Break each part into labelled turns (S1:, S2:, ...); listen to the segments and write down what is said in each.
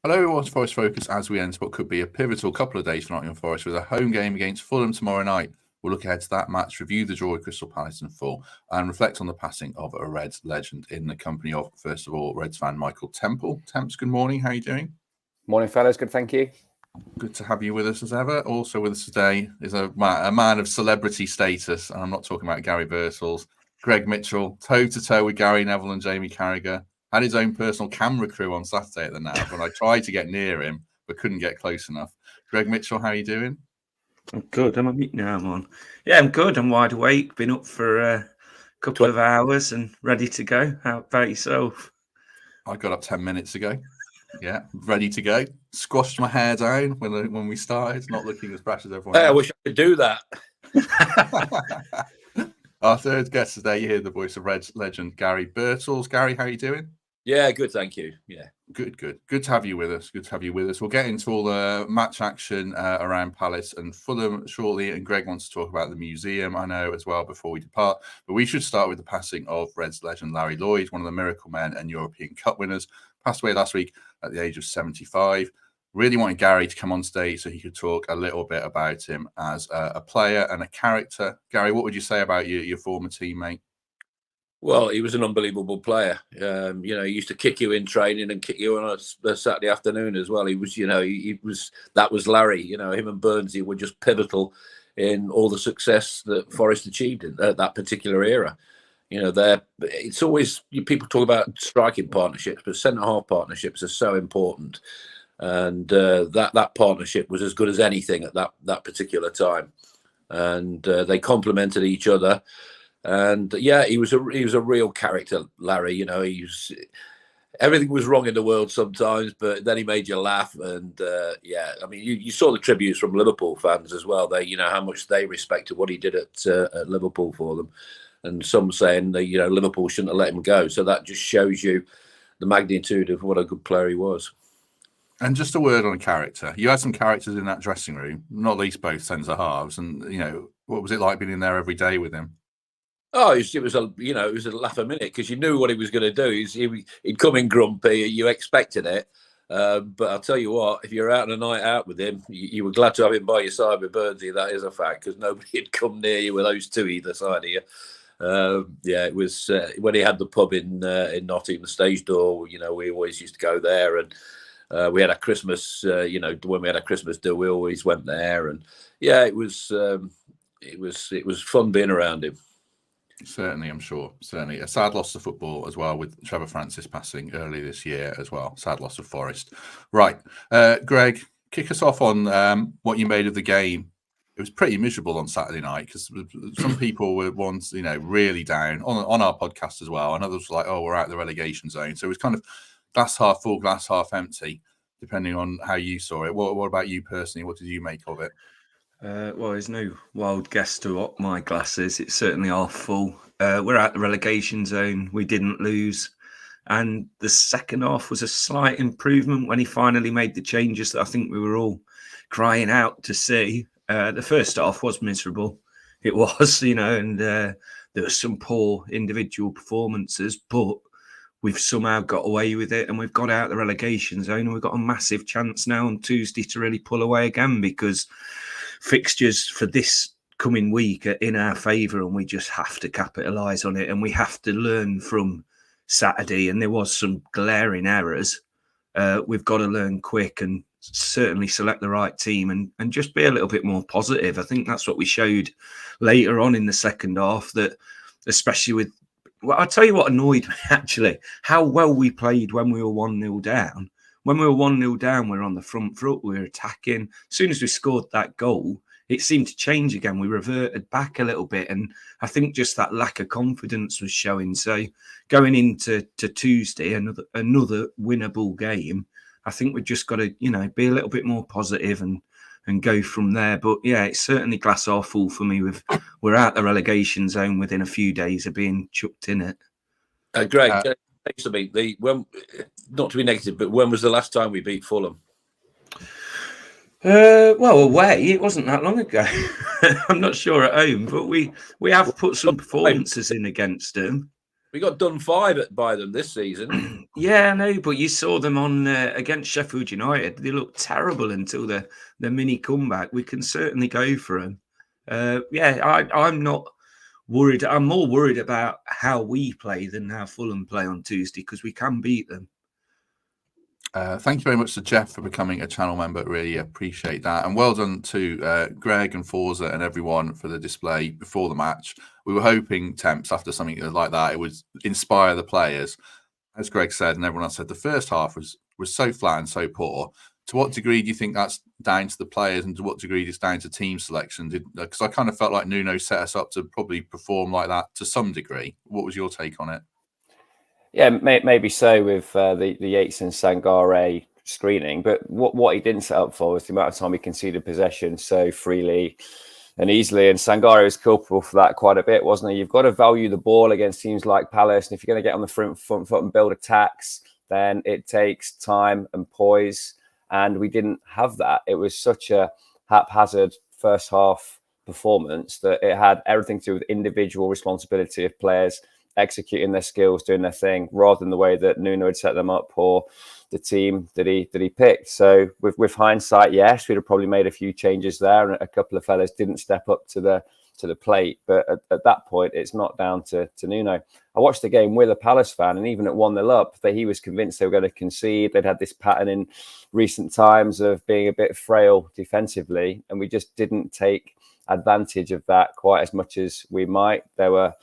S1: Hello, what's Forest Focus as we enter what could be a pivotal couple of days for Nottingham Forest with a home game against Fulham tomorrow night. We'll look ahead to that match, review the draw with Crystal Palace in full, and reflect on the passing of a Reds legend in the company of, first of all, Reds fan Michael Temple. Temps, good morning. How are you doing?
S2: Morning, fellas. Good, thank you.
S1: Good to have you with us as ever. Also with us today is a man of celebrity status, and I'm not talking about Garry Birtles. Greg Mitchell, toe-to-toe with Gary Neville and Jamie Carragher. Had his own personal camera crew on Saturday at the NAV, and I tried to get near him, but couldn't get close enough. Greg Mitchell, how are you doing?
S3: I'm good. I'm on. Yeah, I'm good. I'm wide awake. Been up for a couple of hours and ready to go. How about yourself?
S1: I got up 10 minutes ago. Yeah, ready to go. Squashed my hair down when we started, not looking as fresh as everyone else.
S4: I wish I could do that.
S1: Our third guest today, you hear the voice of Reds legend Garry Birtles. Gary, how are you doing?
S4: Yeah, good, thank you. Yeah.
S1: Good to have you with us. We'll get into all the match action around Palace and Fulham shortly, and Greg wants to talk about the museum, I know, as well, before we depart. But we should start with the passing of Reds legend Larry Lloyd, one of the miracle men and European Cup winners. Passed away last week at the age of 75. Really wanted Gary to come on stage so he could talk a little bit about him as a player and a character. Gary, what would you say about your former teammate?
S4: Well, he was an unbelievable player. He used to kick you in training and kick you on a Saturday afternoon as well. He was, that was Larry. Him and Burnsy were just pivotal in all the success that Forest achieved in that particular era. It's always, people talk about striking partnerships, but centre-half partnerships are so important. And that partnership was as good as anything at that particular time. And they complemented each other. And yeah, he was a real character, Larry. Everything was wrong in the world sometimes, but then he made you laugh. And you saw the tributes from Liverpool fans as well. They, how much they respected what he did at Liverpool for them, and some saying that Liverpool shouldn't have let him go. So that just shows you the magnitude of what a good player he was.
S1: And just a word on a character. You had some characters in that dressing room, not least both centre halves. And what was it like being in there every day with him?
S4: Oh, it was a laugh a minute because you knew what he was going to do. He'd come in grumpy. You expected it, but I'll tell you what: if you're out on a night out with him, you were glad to have him by your side with Burnsy. That is a fact because nobody had come near you with those two either side of you. It was when he had the pub in Nottingham, the Stage Door. We always used to go there, and we had a Christmas. When we had a Christmas do, we always went there, and yeah, it was fun being around him.
S1: Certainly, I'm sure. Certainly. A sad loss to football as well, with Trevor Francis passing early this year as well. Sad loss of Forest. Right. Greg, kick us off on what you made of the game. It was pretty miserable on Saturday night because some people were once, really down on our podcast as well. And others were like, oh, we're out of the relegation zone. So it was kind of glass half full, glass half empty, depending on how you saw it. What about you personally? What did you make of it?
S3: Well, there's no wild guess to what my glass is. It's certainly half full. We're out the relegation zone. We didn't lose. And the second half was a slight improvement when he finally made the changes that I think we were all crying out to see. The first half was miserable. It was, and there were some poor individual performances, but we've somehow got away with it and we've got out the relegation zone and we've got a massive chance now on Tuesday to really pull away again because fixtures for this coming week are in our favour and we just have to capitalise on it and we have to learn from Saturday, and there was some glaring errors. We've got to learn quick and certainly select the right team and just be a little bit more positive. I think that's what we showed later on in the second half, that especially with, well, I'll tell you what annoyed me actually, how well we played when we were 1-0 down. When we were 1-0 down, we were on the front foot, we were attacking. As soon as we scored that goal, it seemed to change again. We reverted back a little bit. And I think just that lack of confidence was showing. So going into Tuesday, another winnable game, I think we've just got to, be a little bit more positive and go from there. But yeah, it's certainly glass half full for me. We're out the relegation zone within a few days of being chucked in it.
S4: Greg, thanks to me. Not to be negative, but when was the last time we beat Fulham?
S3: Well, away, it wasn't that long ago. I'm not sure at home, but we have put some performances in against them.
S4: We got done 5 by them this season.
S3: Yeah, I know, but you saw them on against Sheffield United. They looked terrible until the mini comeback. We can certainly go for them. I'm not worried. I'm more worried about how we play than how Fulham play on Tuesday, because we can beat them.
S1: Thank you very much to Jeff for becoming a channel member. Really appreciate that. And well done to Greg and Forza and everyone for the display before the match. We were hoping, Temps, after something like that, it would inspire the players. As Greg said, and everyone else said, the first half was so flat and so poor. To what degree do you think that's down to the players, and to what degree it's down to team selection? Because I kind of felt like Nuno set us up to probably perform like that to some degree. What was your take on it?
S2: Yeah, maybe so with the Yates and Sangare screening. But what he didn't set up for was the amount of time he conceded possession so freely and easily. And Sangare was culpable for that quite a bit, wasn't he? You've got to value the ball against teams like Palace. And if you're going to get on the front foot and build attacks, then it takes time and poise. And we didn't have that. It was such a haphazard first half performance that it had everything to do with individual responsibility of players executing their skills, doing their thing, rather than the way that Nuno had set them up or the team that he picked. So with hindsight, yes, we'd have probably made a few changes there, and a couple of fellas didn't step up to the plate. But at that point, it's not down to Nuno. I watched the game with a Palace fan, and even at 1-0 up, he was convinced they were going to concede. They'd had this pattern in recent times of being a bit frail defensively, and we just didn't take advantage of that quite as much as we might. There were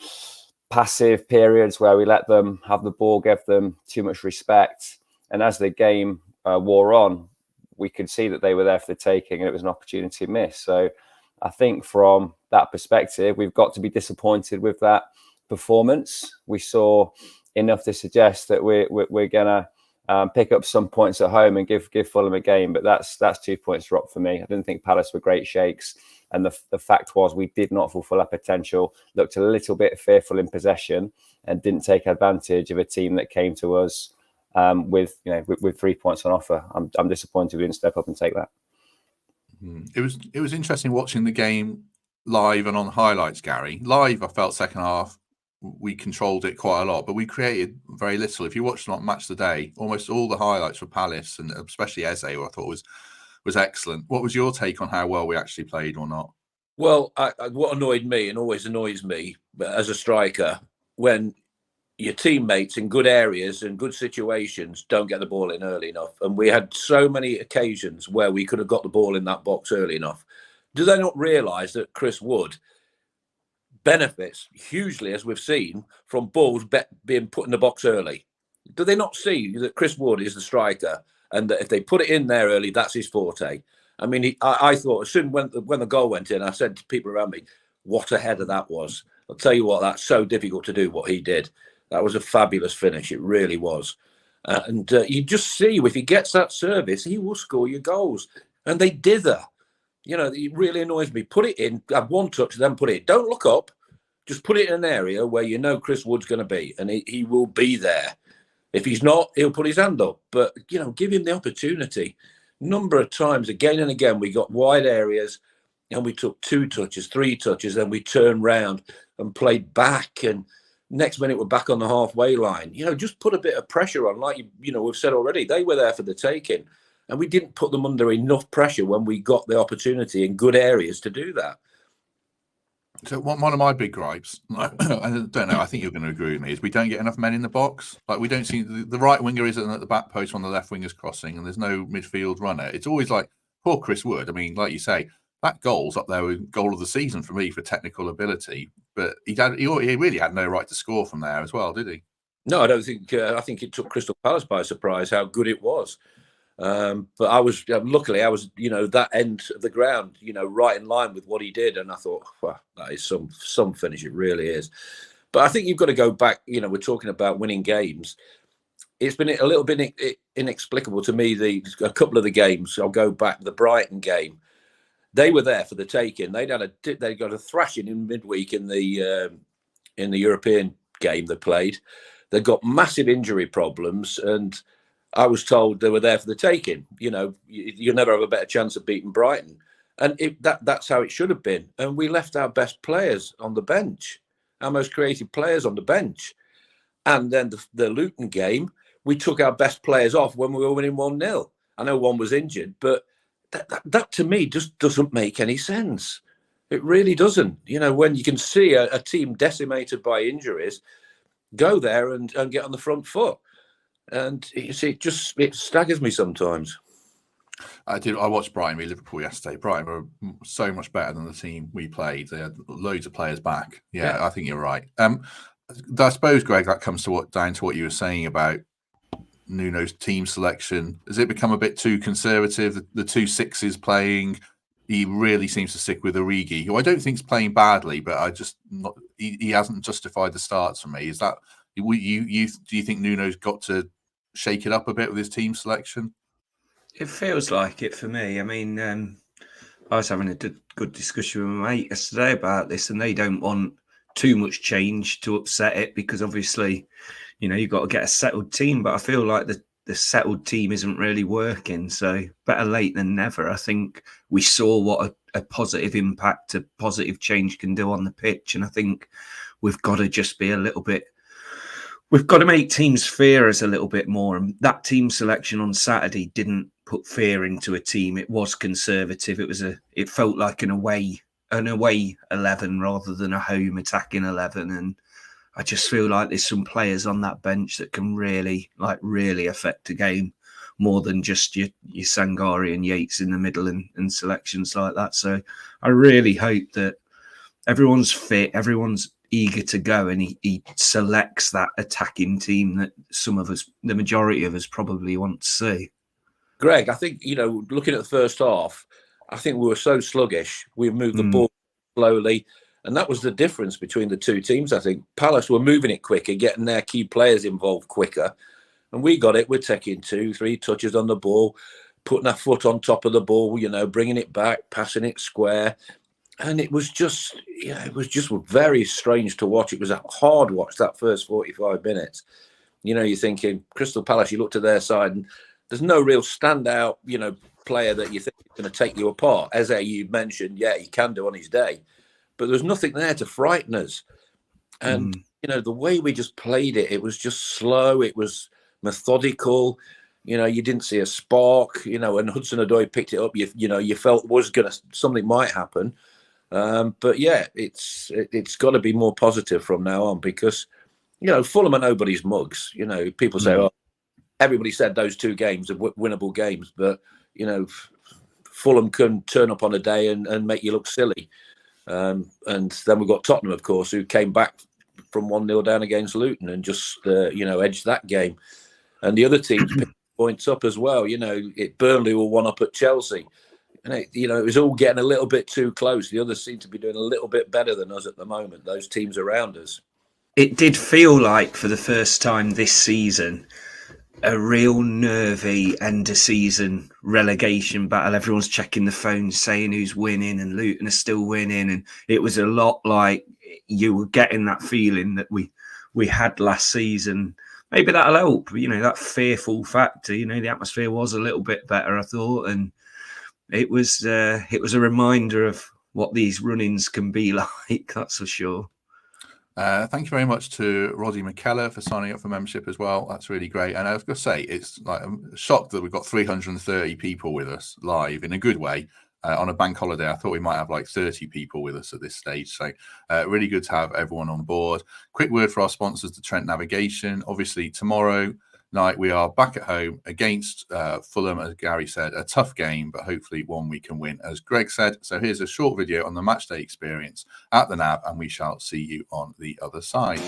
S2: passive periods where we let them have the ball, gave them too much respect. And as the game wore on, we could see that they were there for the taking, and it was an opportunity missed. So I think from that perspective, we've got to be disappointed with that performance. We saw enough to suggest that we're going to pick up some points at home and give Fulham a game. But that's 2 points dropped for me. I didn't think Palace were great shakes. And the fact was we did not fulfill our potential, looked a little bit fearful in possession, and didn't take advantage of a team that came to us with 3 points on offer. I'm disappointed we didn't step up and take that.
S1: It was interesting watching the game live and on highlights, Gary. Live, I felt second half we controlled it quite a lot, but we created very little. If you watched like Match of the Day, almost all the highlights for Palace, and especially Eze, who I thought was excellent. What was your take on how well we actually played or not?
S4: Well, what annoyed me and always annoys me as a striker, when your teammates in good areas and good situations don't get the ball in early enough. And we had so many occasions where we could have got the ball in that box early enough. Do they not realise that Chris Wood benefits hugely, as we've seen, from balls being put in the box early? Do they not see that Chris Wood is the striker, and that if they put it in there early, that's his forte? I mean, I thought as soon when the goal went in, I said to people around me, what a header that was. I'll tell you what, that's so difficult to do what he did. That was a fabulous finish. It really was. And you just see, if he gets that service, he will score your goals. And they dither. You know, it really annoys me. Put it in, have one touch, then put it in. Don't look up. Just put it in an area where you know Chris Wood's going to be, and he will be there. If he's not, he'll put his hand up. But, you know, give him the opportunity. Number of times, again and again, we got wide areas and we took 2 touches, 3 touches, then we turned round and played back. And next minute, we're back on the halfway line. You know, just put a bit of pressure on. Like, you know, we've said already, they were there for the taking. And we didn't put them under enough pressure when we got the opportunity in good areas to do that.
S1: So one of my big gripes, I don't know, I think you're going to agree with me, is we don't get enough men in the box. Like, we don't see the right winger isn't at the back post when the left winger's crossing, and there's no midfield runner. It's always like, poor Chris Wood. I mean, like you say, that goal's up there with goal of the season for me for technical ability, but he really had no right to score from there as well, did he?
S4: No, I don't think. I think it took Crystal Palace by surprise how good it was. But I was luckily I was, you know, that end of the ground, you know, right in line with what he did, and I thought, well, that is some finish. It really is. But I think you've got to go back. You know, we're talking about winning games. It's been a little bit inexplicable to me. A couple of the games, I'll go back. The Brighton game, they were there for the taking. They got a thrashing in midweek in the European game they played. They got massive injury problems, and I was told they were there for the taking. You know, you'll never have a better chance of beating Brighton. And that's how it should have been. And we left our best players on the bench, our most creative players on the bench. And then the Luton game, we took our best players off when we were winning 1-0. I know one was injured, but that to me just doesn't make any sense. It really doesn't. When you can see a team decimated by injuries, go there and get on the front foot. And you see, it staggers me sometimes.
S1: I watched Brighton v Liverpool yesterday. Brighton were so much better than the team we played. They had loads of players back. Yeah. I think you're right. I suppose, Greg, that comes down to what you were saying about Nuno's team selection. Has it become a bit too conservative? The 2 6s playing, he really seems to stick with Origi, who I don't think is playing badly, but he hasn't justified the starts for me. Is that do you think Nuno's got to shake it up a bit with his team selection?
S3: It feels like it for me. I mean, I was having a good discussion with my mate yesterday about this, and they don't want too much change to upset it because obviously, you've got to get a settled team. But I feel like the settled team isn't really working. So better late than never. I think we saw what a positive impact, a positive change can do on the pitch. And I think we've got to just be a little bit, we've got to make teams fear us a little bit more. And that team selection on Saturday didn't put fear into a team. It was conservative. It felt like an away 11 rather than a home attacking 11. And I just feel like there's some players on that bench that can really affect a game more than just your Sangare and Yates in the middle and selections like that. So I really hope that everyone's fit, everyone's eager to go, and he selects that attacking team that some of us, the majority of us, probably want to see.
S4: Greg, I think, looking at the first half, I think we were so sluggish. We moved the ball slowly. And that was the difference between the two teams, I think. Palace were moving it quicker, getting their key players involved quicker. And we got it. We're taking 2-3 touches on the ball, putting our foot on top of the ball, bringing it back, passing it square. And it was just very strange to watch. It was a hard watch, that first 45 minutes. You're thinking, Crystal Palace, you look to their side and there's no real standout, player that you think is going to take you apart. As you mentioned, he can do on his day. But there's nothing there to frighten us. And, the way we just played it, it was just slow. It was methodical. You didn't see a spark, and Hudson-Odoi picked it up. You felt something might happen. But it's got to be more positive from now on because, Fulham are nobody's mugs. People say, everybody said those 2 games are winnable games. But, Fulham can turn up on a day and make you look silly. And then we've got Tottenham, of course, who came back from 1-0 down against Luton and just, edged that game. And the other teams picked points up as well. Burnley were 1 up at Chelsea. And, it was all getting a little bit too close. The others seem to be doing a little bit better than us at the moment, those teams around us.
S3: It did feel like, for the first time this season, a real nervy end-of-season relegation battle. Everyone's checking the phones, saying who's winning, and Luton are still winning. And it was a lot like you were getting that feeling that we had last season. Maybe that'll help, that fearful factor. The atmosphere was a little bit better, I thought. And it was a reminder of what these run-ins can be like, that's for sure.
S1: Thank you very much to Roddy McKellar for signing up for membership as well. That's really great. And I was going to say, it's like I'm shocked that we've got 330 people with us live in a good way on a bank holiday. I thought we might have like 30 people with us at this stage. So really good to have everyone on board. Quick word for our sponsors, the Trent Navigation. Obviously, tomorrow night we are back at home against Fulham, as Gary said, a tough game, but hopefully one we can win, as Greg said. So here's a short video on the matchday experience at the Nav, and we shall see you on the other side.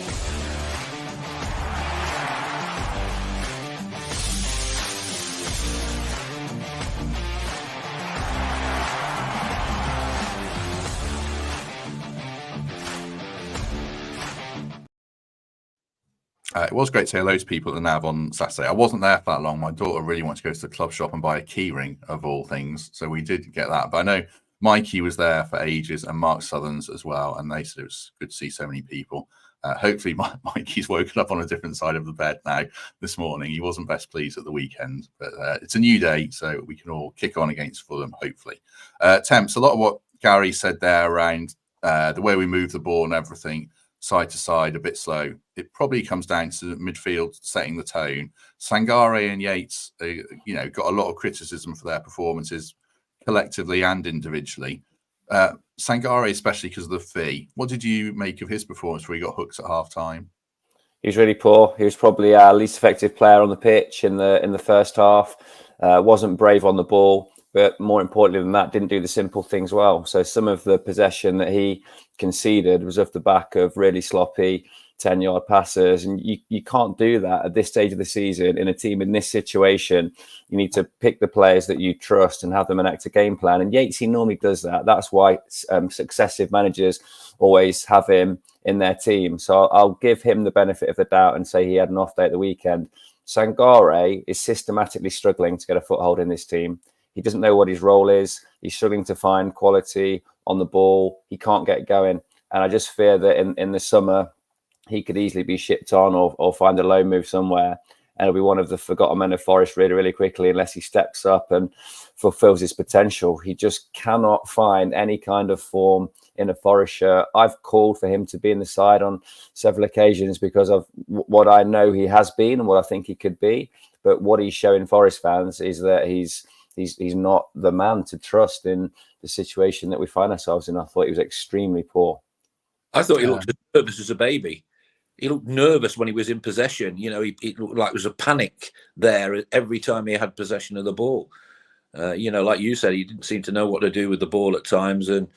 S1: It was great to hear loads of people at the Nav on Saturday. I wasn't there for that long. My daughter really wanted to go to the club shop and buy a key ring, of all things. So we did get that. But I know Mikey was there for ages and Mark Southerns as well. And they said it was good to see so many people. Hopefully Mikey's woken up on a different side of the bed now this morning. He wasn't best pleased at the weekend. But it's a new day, so we can all kick on against Fulham, hopefully. Temps, a lot of what Gary said there around the way we move the ball and everything. side to side, a bit slow. It probably comes down to midfield setting the tone. Sangare and Yates, got a lot of criticism for their performances collectively and individually. Sangare, especially because of the fee. What did you make of his performance where he got hooked at half time?
S2: He was really poor. He was probably our least effective player on the pitch in the first half. Wasn't brave on the ball, but more importantly than that, didn't do the simple things well. So some of the possession that he conceded was off the back of really sloppy 10-yard passes, and you can't do that at this stage of the season in a team in this situation. You need to pick the players that you trust and have them enact a game plan. And Yates, he normally does that. That's why successive managers always have him in their team. So I'll give him the benefit of the doubt and say he had an off day at the weekend. Sangare is systematically struggling to get a foothold in this team. He doesn't know what his role is. He's struggling to find quality on the ball. He can't get going. And I just fear that in the summer, he could easily be shipped on or find a loan move somewhere. And he'll be one of the forgotten men of Forest really, really quickly unless he steps up and fulfills his potential. He just cannot find any kind of form in a Forest shirt. I've called for him to be in the side on several occasions because of what I know he has been and what I think he could be. But what he's showing Forest fans is that he's not the man to trust in the situation that we find ourselves in. I thought he was extremely poor.
S4: I thought he looked as nervous as a baby. He looked nervous when he was in possession. He looked like there was a panic there every time he had possession of the ball. Like you said, he didn't seem to know what to do with the ball at times, and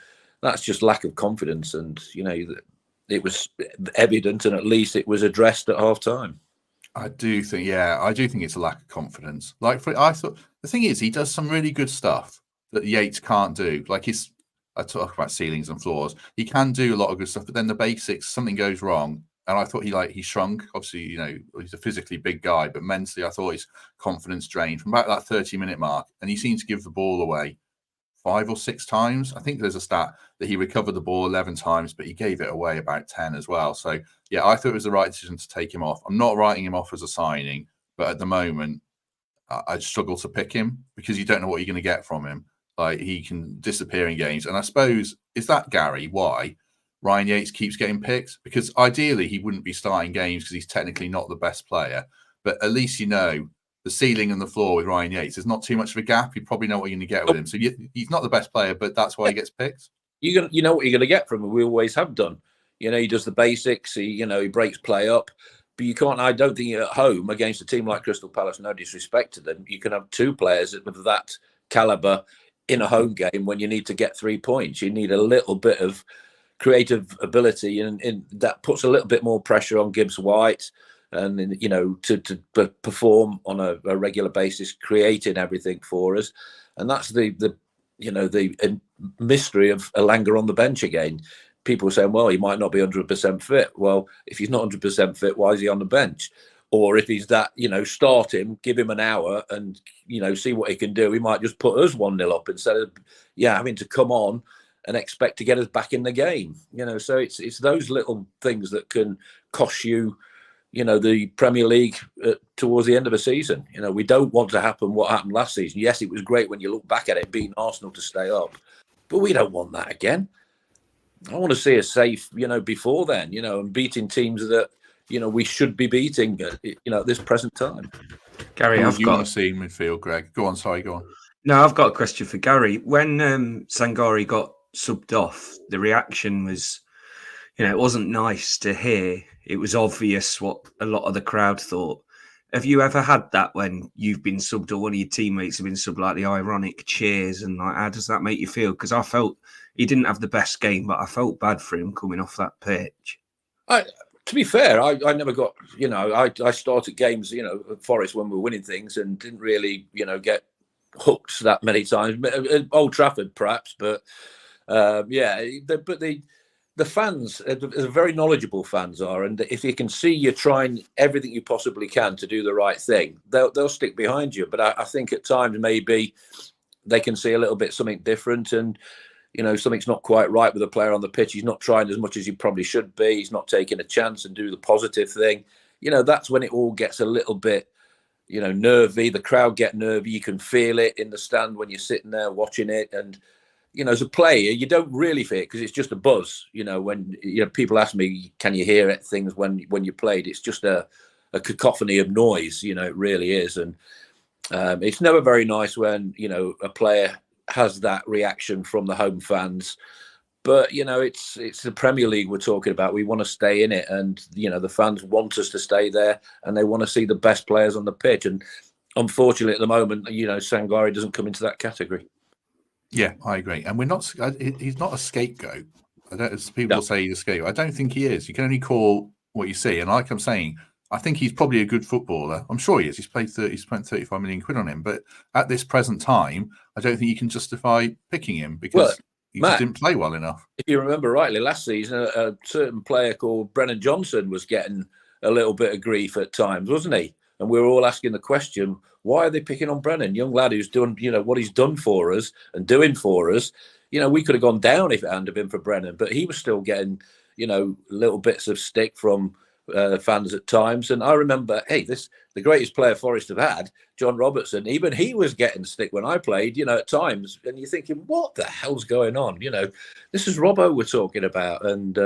S4: that's just lack of confidence. And it was evident, and at least it was addressed at half time.
S1: I do think it's a lack of confidence. I thought the thing is, he does some really good stuff that Yates can't do. I talk about ceilings and floors. He can do a lot of good stuff, but then the basics, something goes wrong. And I thought he shrunk. Obviously, he's a physically big guy, but mentally, I thought his confidence drained from about that 30-minute mark. And he seemed to give the ball away 5 or 6 times. I think there's a stat that he recovered the ball 11 times, but he gave it away about 10 as well. So, yeah, I thought it was the right decision to take him off. I'm not writing him off as a signing, but at the moment, I struggle to pick him because you don't know what you're going to get from him. Like, he can disappear in games. And I suppose, is that, Gary, why Ryan Yates keeps getting picked? Because ideally he wouldn't be starting games because he's technically not the best player. But at least the ceiling and the floor with Ryan Yates, there's not too much of a gap. You probably know what you're going to get with him. So he's not the best player, but that's why he gets picked.
S4: You know what you're going to get from him. We always have done. He does the basics. He breaks play up. But you can't. I don't think at home against a team like Crystal Palace, no disrespect to them, you can have 2 players of that caliber in a home game when you need to get 3 points. You need a little bit of creative ability, and that puts a little bit more pressure on Gibbs White, and to perform on a regular basis, creating everything for us. And that's the mystery of Elanga on the bench again. People are saying, well, he might not be 100% fit. Well, if he's not 100% fit, why is he on the bench? Or if he's that, start him, give him an hour and, see what he can do. He might just put us 1-0 up instead of, having to come on and expect to get us back in the game. So it's those little things that can cost you, the Premier League towards the end of a season. We don't want to happen what happened last season. Yes, it was great when you look back at it, beating Arsenal to stay up. But we don't want that again. I want to see us safe, before then, and beating teams that, we should be beating, at this present time.
S1: Gary, want to see midfield, Greg? Go on, sorry, go on.
S3: No, I've got a question for Gary. When Sangare got subbed off, the reaction was, it wasn't nice to hear. It was obvious what a lot of the crowd thought. Have you ever had that when you've been subbed or one of your teammates have been subbed, like the ironic cheers, and like, how does that make you feel? Because I felt he didn't have the best game, but I felt bad for him coming off that pitch.
S4: To be fair, I never got, I started games, at Forest when we were winning things and didn't really, get hooked that many times. Old Trafford, perhaps, but the fans, very knowledgeable fans are, and if you can see you're trying everything you possibly can to do the right thing, they'll stick behind you. But I think at times maybe they can see a little bit something different, and something's not quite right with the player on the pitch. He's not trying as much as he probably should be. He's not taking a chance and do the positive thing. That's when it all gets a little bit, nervy. The crowd get nervy. You can feel it in the stand when you're sitting there watching it, and as a player, you don't really fit because it's just a buzz. When people ask me, can you hear it, things when you played? It's just a cacophony of noise. It really is, and it's never very nice when a player has that reaction from the home fans. But it's the Premier League we're talking about. We want to stay in it, and the fans want us to stay there, and they want to see the best players on the pitch. And unfortunately, at the moment, Sangare doesn't come into that category.
S1: Yeah, I agree. And we're not. He's not a scapegoat. As people say, he's a scapegoat. I don't think he is. You can only call what you see. And like I'm saying, I think he's probably a good footballer. I'm sure he is. He's spent 35 million quid on him. But at this present time, I don't think you can justify picking him because he just didn't play well enough.
S4: If you remember rightly, last season, a certain player called Brennan Johnson was getting a little bit of grief at times, wasn't he? And we were all asking the question, why are they picking on Brennan? Young lad who's done, what he's done for us and doing for us. We could have gone down if it hadn't been for Brennan, but he was still getting, little bits of stick from fans at times. And I remember, the greatest player Forest have had, John Robertson, even he was getting stick when I played, at times. And you're thinking, what the hell's going on? This is Robbo we're talking about. And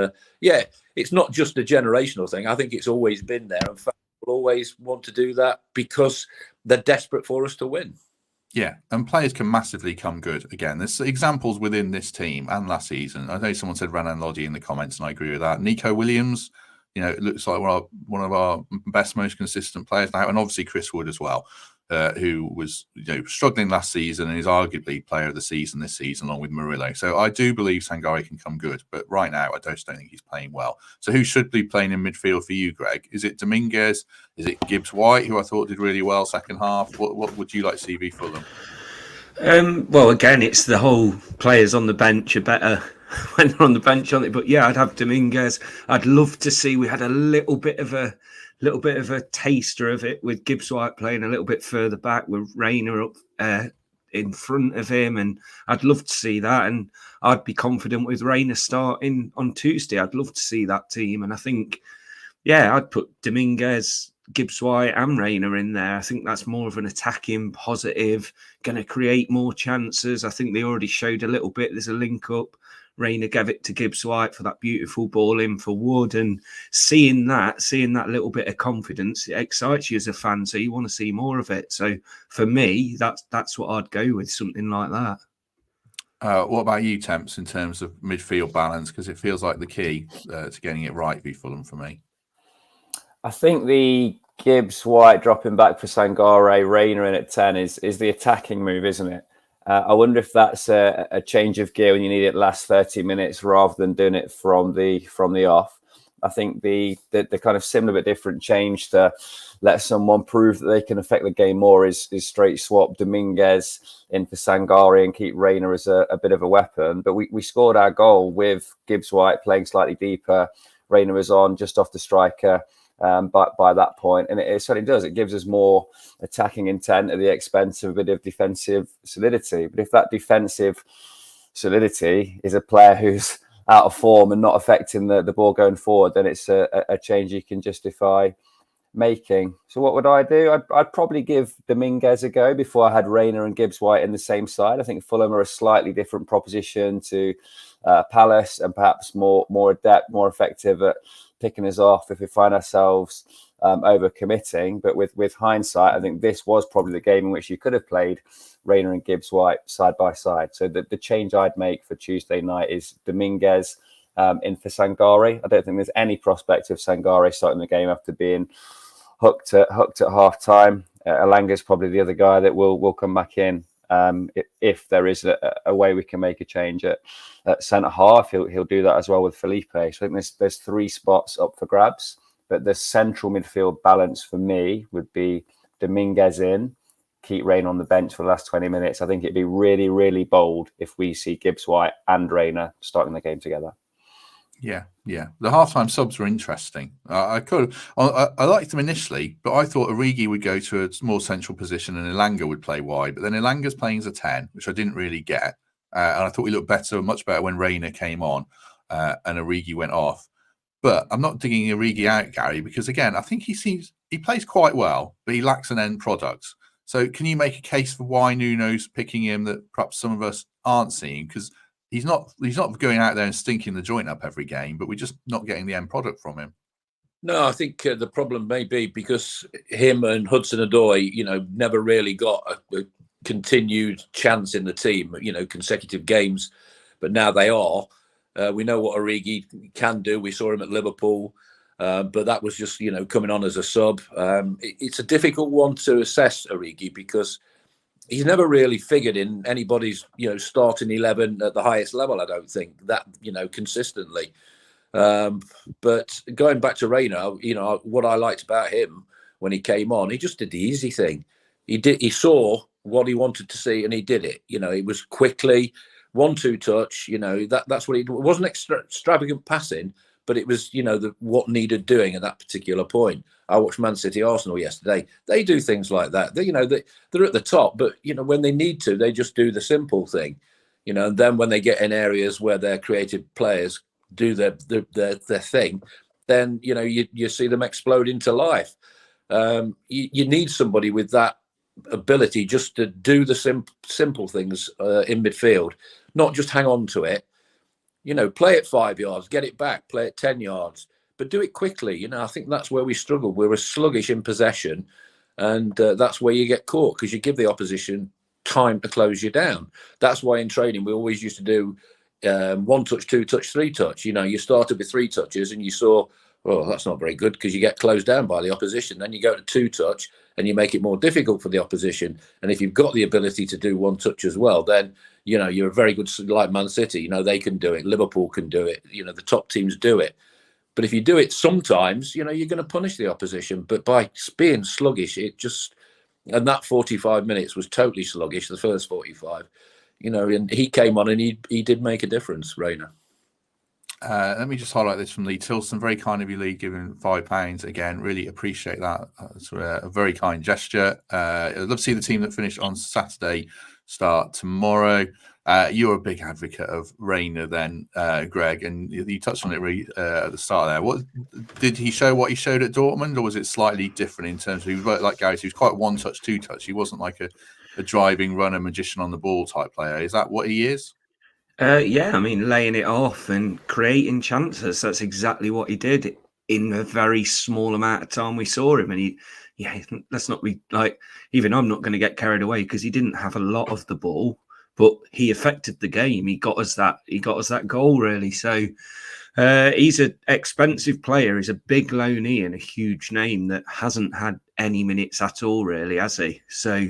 S4: it's not just a generational thing. I think it's always been there. And fans will always want to do that because they're desperate for us to win.
S1: Yeah, and players can massively come good. Again, there's examples within this team and last season. I know someone said Renan Lodi in the comments, and I agree with that. Nico Williams, it looks like one of our best, most consistent players now, and obviously Chris Wood as well, who was struggling last season and is arguably player of the season this season, along with Murillo. So I do believe Sangare can come good, but right now I just don't think he's playing well. So who should be playing in midfield for you, Greg? Is it Dominguez? Is it Gibbs-White, who I thought did really well second half? What would you like to see be for them?
S3: Well, again, it's the whole players on the bench are better when they're on the bench, aren't they? But yeah, I'd have Dominguez. I'd love to see we had a little bit of a taster of it with Gibbs-White playing a little bit further back with Rayner up in front of him, and I'd love to see that. And I'd be confident with Rayner starting on Tuesday. I'd love to see that team, and I think, I'd put Dominguez, Gibbs-White and Rayner in there. I think that's more of an attacking positive, going to create more chances. I think they already showed a little bit. There's a link up. Rayner gave it to Gibbs-White for that beautiful ball in for Wood, and seeing that little bit of confidence, it excites you as a fan, so you want to see more of it. So for me, that's what I'd go with, something like that.
S1: What about you, Temps, in terms of midfield balance? Because it feels like the key to getting it right for Fulham for me.
S2: I think the Gibbs-White dropping back for Sangare, Rayner in at 10 is the attacking move, isn't it? I wonder if that's a change of gear when you need it last 30 minutes rather than doing it from the off. I think the kind of similar but different change to let someone prove that they can affect the game more is straight swap Dominguez in for Sangare and keep Rayner as a bit of a weapon. But we scored our goal with Gibbs-White playing slightly deeper. Rayner was on just off the striker. By that point, and it certainly does. It gives us more attacking intent at the expense of a bit of defensive solidity. But if that defensive solidity is a player who's out of form and not affecting the ball going forward, then it's a change you can justify making. So what would I do? I'd probably give Dominguez a go before I had Rayner and Gibbs-White in the same side. I think Fulham are a slightly different proposition to Palace, and perhaps more adept, more effective at picking us off if we find ourselves over-committing. But with hindsight, I think this was probably the game in which you could have played Rayner and Gibbs-White side by side. So the change I'd make for Tuesday night is Dominguez in for Sangare. I don't think there's any prospect of Sangare starting the game after being hooked at half-time. Elanga is probably the other guy that will come back in. If there is a way we can make a change at centre half, he'll do that as well with Felipe. So I think there's 3 spots up for grabs, but the central midfield balance for me would be Dominguez in, keep Rayner on the bench for the last 20 minutes. I think it'd be really, really bold if we see Gibbs-White and Rayner starting the game together.
S1: Yeah. The halftime subs were interesting. I liked them initially, but I thought Origi would go to a more central position and Elanga would play wide. But then Elanga's playing as a 10, which I didn't really get. And I thought he looked much better when Rayner came on and Origi went off. But I'm not digging Origi out, Gary, because again, I think he plays quite well, but he lacks an end product. So can you make a case for why Nuno's picking him that perhaps some of us aren't seeing? Because he's not going out there and stinking the joint up every game, but we're just not getting the end product from him.
S4: No, I think the problem may be because him and Hudson-Odoi, never really got a continued chance in the team, consecutive games, but now they are. We know what Origi can do. We saw him at Liverpool, but that was just, coming on as a sub. It's a difficult one to assess Origi because he's never really figured in anybody's, starting 11 at the highest level. I don't think that, consistently. But going back to Reina, what I liked about him when he came on, he just did the easy thing. He saw what he wanted to see and he did it. It was quickly 1-2 touch. That's what it wasn't extravagant passing, but it was what needed doing at that particular point. I watched Man City Arsenal yesterday. They do things like that. They're at the top, but when they need to, they just do the simple thing. And then when they get in areas where their creative players do their thing, then you see them explode into life. You need somebody with that ability just to do the simple things in midfield, not just hang on to it. Play it 5 yards, get it back, play it 10 yards, but do it quickly. I think that's where we struggle. We're sluggish in possession, and that's where you get caught because you give the opposition time to close you down. That's why in training we always used to do 1 touch, 2 touch, 3 touch. You started with 3 touches and you saw, well, that's not very good because you get closed down by the opposition. Then you go to 2 touch and you make it more difficult for the opposition. And if you've got the ability to do 1 touch as well, then you're a very good, like Man City. They can do it. Liverpool can do it. The top teams do it. But if you do it sometimes, you're going to punish the opposition. But by being sluggish, and that 45 minutes was totally sluggish. The first 45. And he came on and he did make a difference, Reina.
S1: Let me just highlight this from Lee Tilson. Very kind of you, Lee, giving £5 again. Really appreciate that. It's a very kind gesture. I'd love to see the team that finished on Saturday start tomorrow. You're a big advocate of Reina then, Greg, and you touched on it really at the start there. What did he show? What he showed at Dortmund, or was it slightly different in terms of he was like Garry? He was quite 1 touch, 2 touch. He wasn't like a driving runner, magician on the ball type player. Is that what he is?
S3: Yeah, I mean, laying it off and creating chances. That's exactly what he did in a very small amount of time we saw him. And let's not be like, even I'm not going to get carried away because he didn't have a lot of the ball, but he affected the game. He got us that goal, really. So he's an expensive player. He's a big loanee and a huge name that hasn't had any minutes at all, really, has he? So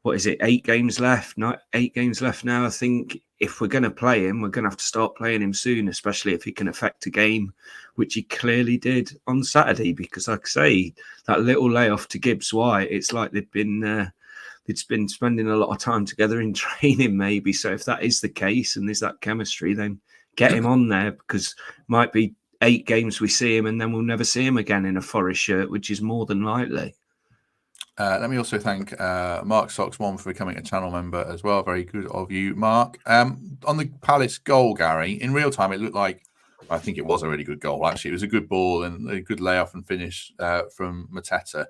S3: what is it? 8 games left? Not 8 games left now. I think if we're going to play him, we're going to have to start playing him soon, especially if he can affect a game, which he clearly did on Saturday. Because, like I say, that little layoff to Gibbs White, it's like they'd been spending a lot of time together in training, maybe. So if that is the case and there's that chemistry, then get him on there, because it might be 8 games we see him and then we'll never see him again in a Forest shirt, which is more than likely.
S1: Let me also thank Mark Sox1 for becoming a channel member as well. Very good of you, Mark. On the Palace goal, Garry, in real time, it looked like, I think it was a really good goal, actually. It was a good ball and a good layoff and finish from Mateta.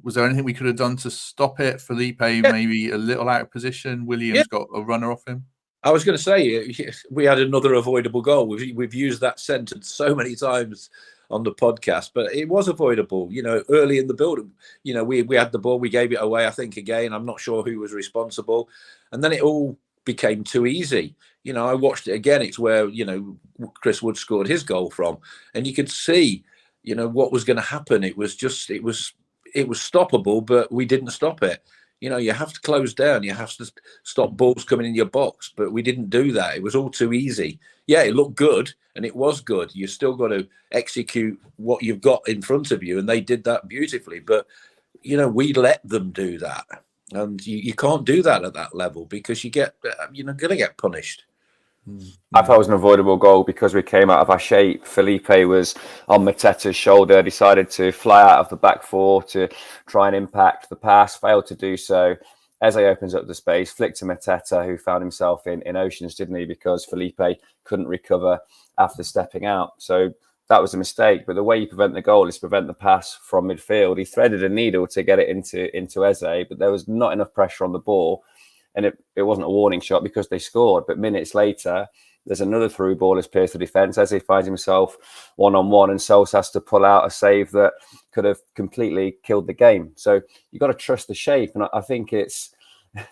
S1: Was there anything we could have done to stop it? Felipe maybe a little out of position. Williams got a runner off him.
S4: I was going to say, we had another avoidable goal. We've used that sentence so many times on the podcast, but it was avoidable. Early in the build, we had the ball, we gave it away. I think again, I'm not sure who was responsible, and then it all became too easy. I watched it again. It's where Chris Wood scored his goal from, and you could see, what was going to happen. It was stoppable, but we didn't stop it. You have to close down. You have to stop balls coming in your box, but we didn't do that. It was all too easy. Yeah, it looked good, and it was good. You still got to execute what you've got in front of you, and they did that beautifully. But, we let them do that, and you can't do that at that level because you're going to get punished.
S2: I thought it was an avoidable goal because we came out of our shape. Felipe was on Mateta's shoulder, decided to fly out of the back 4 to try and impact the pass, failed to do so. Eze opens up the space, flicked to Mateta, who found himself in oceans, didn't he? Because Felipe couldn't recover after stepping out. So that was a mistake. But the way you prevent the goal is prevent the pass from midfield. He threaded a needle to get it into Eze, but there was not enough pressure on the ball. and it wasn't a warning shot because they scored. But minutes later, there's another through ball as pierced the defence. As he finds himself one-on-one, and Sols has to pull out a save that could have completely killed the game. So you've got to trust the shape. And I think there's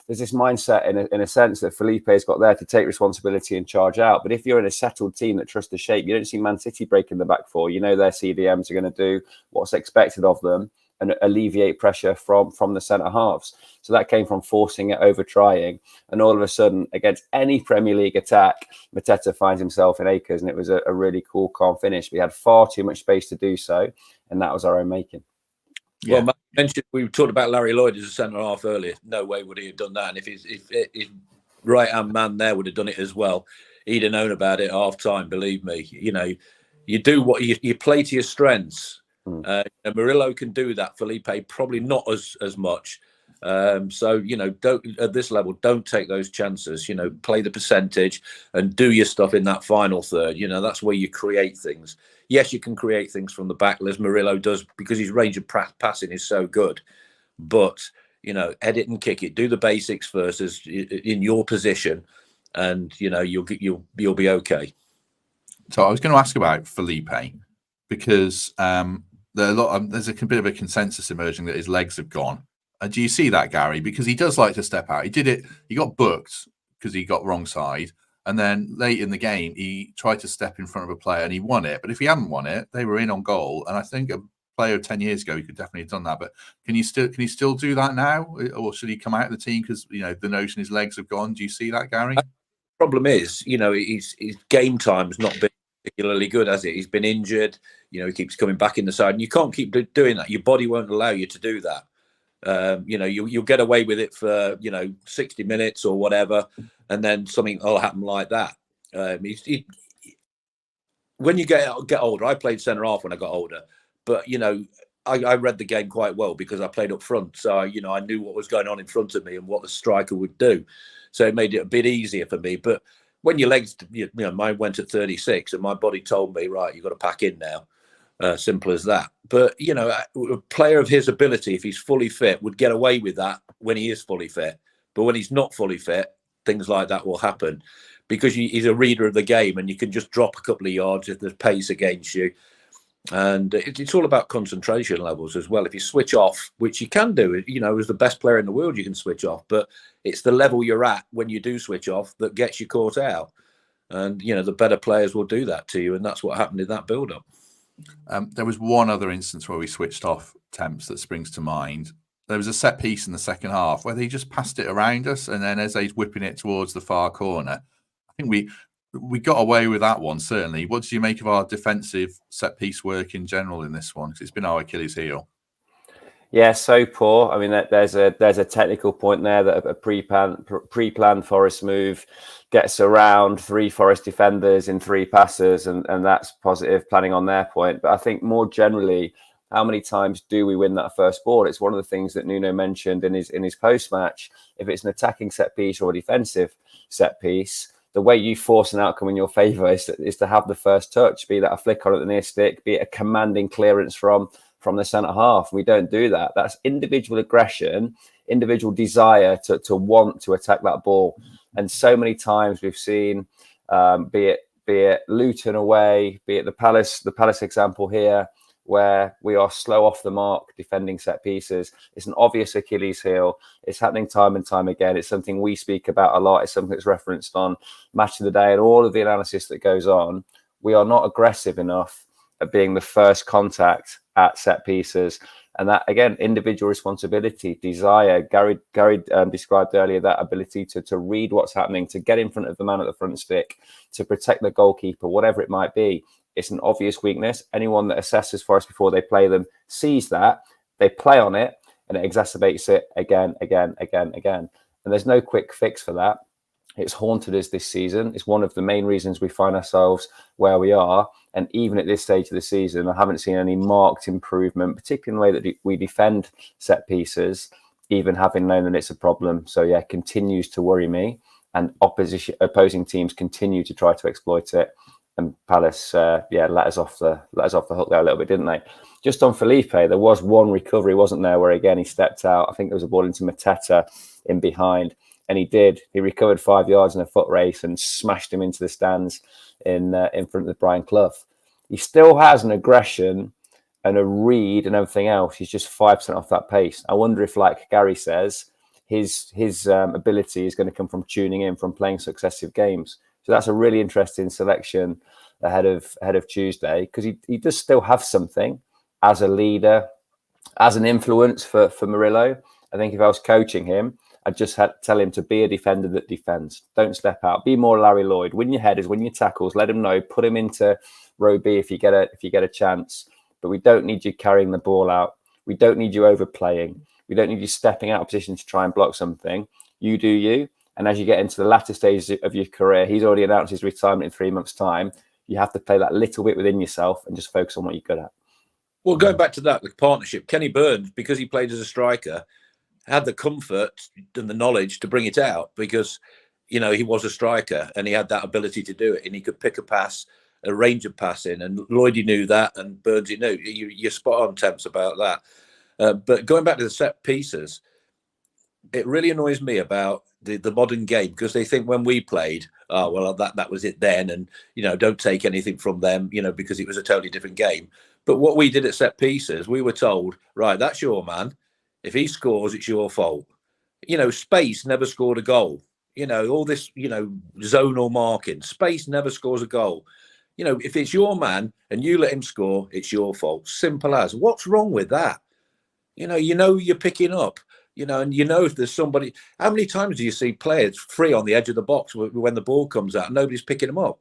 S2: this mindset in a sense that Felipe's got there to take responsibility and charge out. But if you're in a settled team that trusts the shape, you don't see Man City breaking the back four. You know their CDMs are going to do what's expected of them and alleviate pressure from the centre halves. So that came from forcing it, over trying, and all of a sudden, against any Premier League attack, Mateta finds himself in acres, and it was a really cool, calm finish. We had far too much space to do so, and that was our own making.
S1: Yeah.
S4: Well, Matt mentioned, we talked about Larry Lloyd as a centre half earlier. No way would he have done that. And if his right hand man there would have done it as well, he'd have known about it at half time. Believe me, you know, you do what you play to your strengths. And Murillo can do that. Felipe probably not as much. So, you know, don't at this level, don't take those chances. You know, play the percentage and do your stuff in that final third. You know, that's where you create things. Yes, you can create things from the back, as Murillo does, because his range of passing is so good. But, you know, edit and kick it. Do the basics first as in your position, and you know you'll be okay.
S1: So I was going to ask about Felipe because there's a bit of a consensus emerging that his legs have gone. Do you see that, Gary? Because he does like to step out. He did it. He got booked because he got wrong side. And then late in the game, he tried to step in front of a player and he won it. But if he hadn't won it, they were in on goal. And I think a player 10 years ago, he could definitely have done that. But can he still do that now? Or should he come out of the team because, you know, the notion his legs have gone? Do you see that, Gary?
S4: Problem is, you know, his game time's not been particularly good, has it? He's been injured. You know, he keeps coming back in the side, and you can't keep doing that. Your body won't allow you to do that. You know, you'll get away with it for 60 minutes or whatever, and then something will happen like that. When you get older, I played centre half when I got older, but you know, I read the game quite well because I played up front, so you know I knew what was going on in front of me and what the striker would do, so it made it a bit easier for me. But when your legs, you know, mine went at 36, and my body told me, right, you've got to pack in now. Simple as that. But you know, a player of his ability, if he's fully fit, would get away with that when he is fully fit. But when he's not fully fit, things like that will happen because he's a reader of the game, and you can just drop a couple of yards if there's pace against you. And it's all about concentration levels as well. If you switch off, which you can do, you know, as the best player in the world, you can switch off. But it's the level you're at when you do switch off that gets you caught out. And you know, the better players will do that to you, and that's what happened in that build-up.
S1: There was one other instance where we switched off temps that springs to mind. There was a set piece in the second half where they just passed it around us, and then Eze's whipping it towards the far corner. I think we got away with that one, certainly. What do you make of our defensive set piece work in general in this one? Because it's been our Achilles heel.
S2: Yeah, so poor. I mean, there's a technical point there that a pre-planned Forest move gets around 3 Forest defenders in 3 passes, and that's positive planning on their point. But I think more generally, how many times do we win that first ball? It's one of the things that Nuno mentioned in his post-match. If it's an attacking set piece or a defensive set piece, the way you force an outcome in your favour is to have the first touch, be that a flick on at the near stick, be it a commanding clearance from the centre half. We don't do that. That's individual aggression, individual desire to want to attack that ball. And so many times we've seen, be it Luton away, be it the Palace example here, where we are slow off the mark defending set pieces. It's an obvious Achilles heel. It's happening time and time again. It's something we speak about a lot. It's something that's referenced on Match of the Day and all of the analysis that goes on. We are not aggressive enough at being the first contact at set pieces. And that, again, individual responsibility, desire. Gary described earlier that ability to read what's happening, to get in front of the man at the front stick, to protect the goalkeeper, whatever it might be. It's an obvious weakness. Anyone that assesses Forest before they play them sees that. They play on it, and it exacerbates it again. And there's no quick fix for that. It's haunted us this season. It's one of the main reasons we find ourselves where we are. And even at this stage of the season, I haven't seen any marked improvement, particularly in the way that we defend set pieces, even having known that it's a problem. So yeah, continues to worry me. And opposing teams continue to try to exploit it. And Palace, let us off the hook there a little bit, didn't they? Just on Felipe, there was one recovery, wasn't there, where again he stepped out. I think there was a ball into Mateta in behind. And he did. He recovered 5 yards in a foot race and smashed him into the stands in front of the Brian Clough. He still has an aggression and a read and everything else. He's just 5% off that pace. I wonder if, like Garry says, his ability is going to come from tuning in, from playing successive games. So that's a really interesting selection ahead of Tuesday, because he does still have something as a leader, as an influence for Murillo. I think if I was coaching him, I'd just tell him to be a defender that defends. Don't step out. Be more Larry Lloyd. Win your headers, win your tackles. Let him know. Put him into row B if you get a chance. But we don't need you carrying the ball out. We don't need you overplaying. We don't need you stepping out of position to try and block something. You do you. And as you get into the latter stages of your career, he's already announced his retirement in 3 months' time. You have to play that little bit within yourself and just focus on what you're good at.
S4: Well, going back to that, the partnership, Kenny Burns, because he played as a striker, had the comfort and the knowledge to bring it out, because, you know, he was a striker and he had that ability to do it, and he could pick a pass, a range of passing, and Lloydie knew that, and Burnsy knew. You're spot on, Temps, about that. But going back to the set pieces, it really annoys me about the modern game, because they think when we played, oh, well, that was it then, and, you know, don't take anything from them, you know, because it was a totally different game. But what we did at set pieces, we were told, right, that's your man. If he scores, it's your fault. You know, Space never scored a goal. You know, all this, you know, zonal marking. Space never scores a goal. You know, if it's your man and you let him score, it's your fault. Simple as. What's wrong with that? You know you're picking up. You know, and you know if there's somebody. How many times do you see players free on the edge of the box when the ball comes out and nobody's picking them up?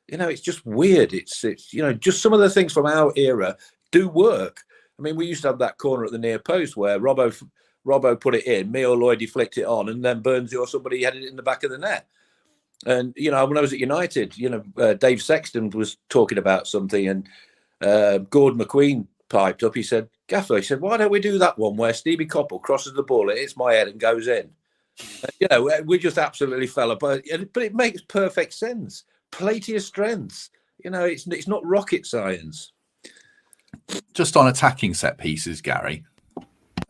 S4: You know, it's just weird. It's you know, just some of the things from our era do work. I mean, we used to have that corner at the near post where Robbo put it in, me or Lloydie flicked it on, and then Burnsy or somebody headed it in the back of the net. And, you know, when I was at United, you know, Dave Sexton was talking about something, and Gordon McQueen piped up. He said, Gaffer, he said, why don't we do that one where Stevie Coppell crosses the ball, it hits my head and goes in? You know, we just absolutely fell apart. But it makes perfect sense. Play to your strengths. You know, it's not rocket science.
S1: Just on attacking set pieces, Garry,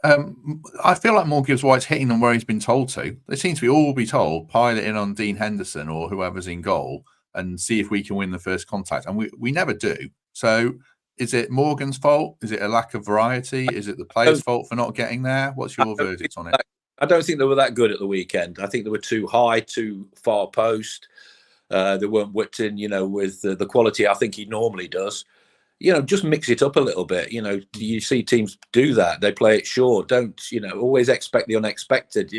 S1: I feel like Moore gives White's hitting them where he's been told to. They seem to all be told, pile it in on Dean Henderson or whoever's in goal and see if we can win the first contact. And we never do. So is it Morgan's fault? Is it a lack of variety? Is it the players' fault for not getting there? What's your verdict on it?
S4: I don't think they were that good at the weekend. I think they were too high, too far post. They weren't whipped in, you know, with the quality I think he normally does. You know, just mix it up a little bit. You know, you see teams do that. They play it short. Don't, you know, always expect the unexpected.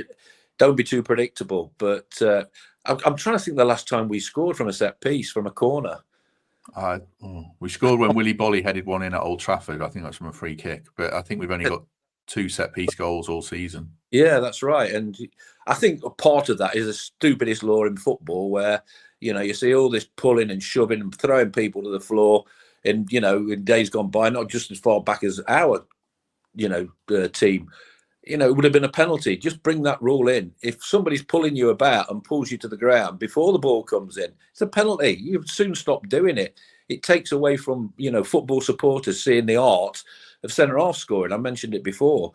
S4: Don't be too predictable. But I'm trying to think the last time we scored from a set piece, from a corner.
S1: We scored when Willy Bolly headed one in at Old Trafford. I think that's from a free kick. But I think we've only got 2 set-piece goals all season.
S4: Yeah, that's right. And I think a part of that is the stupidest law in football where, you know, you see all this pulling and shoving and throwing people to the floor. And, you know, in days gone by, not just as far back as our, you know, team, you know, it would have been a penalty. Just bring that rule in. If somebody's pulling you about and pulls you to the ground before the ball comes in, it's a penalty. You soon stop doing it. It takes away from, you know, football supporters seeing the art of centre-half scoring. I mentioned it before.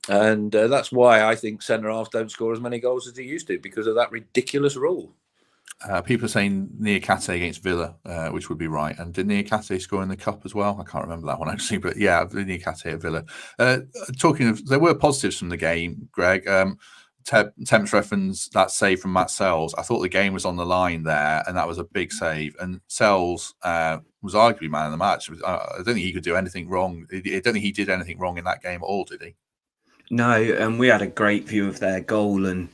S4: And that's why I think centre-halves don't score as many goals as they used to, because of that ridiculous rule.
S1: People are saying Niakate against Villa, which would be right. And did Niakate score in the cup as well? I can't remember that one actually, but yeah, Niakate at Villa. Talking of, there were positives from the game, Greg. Temps referenced that save from Matt Sells. I thought the game was on the line there, and that was a big save. And Sells was arguably man of the match. I don't think he could do anything wrong. I don't think he did anything wrong in that game at all, did he?
S3: No, and we had a great view of their goal, and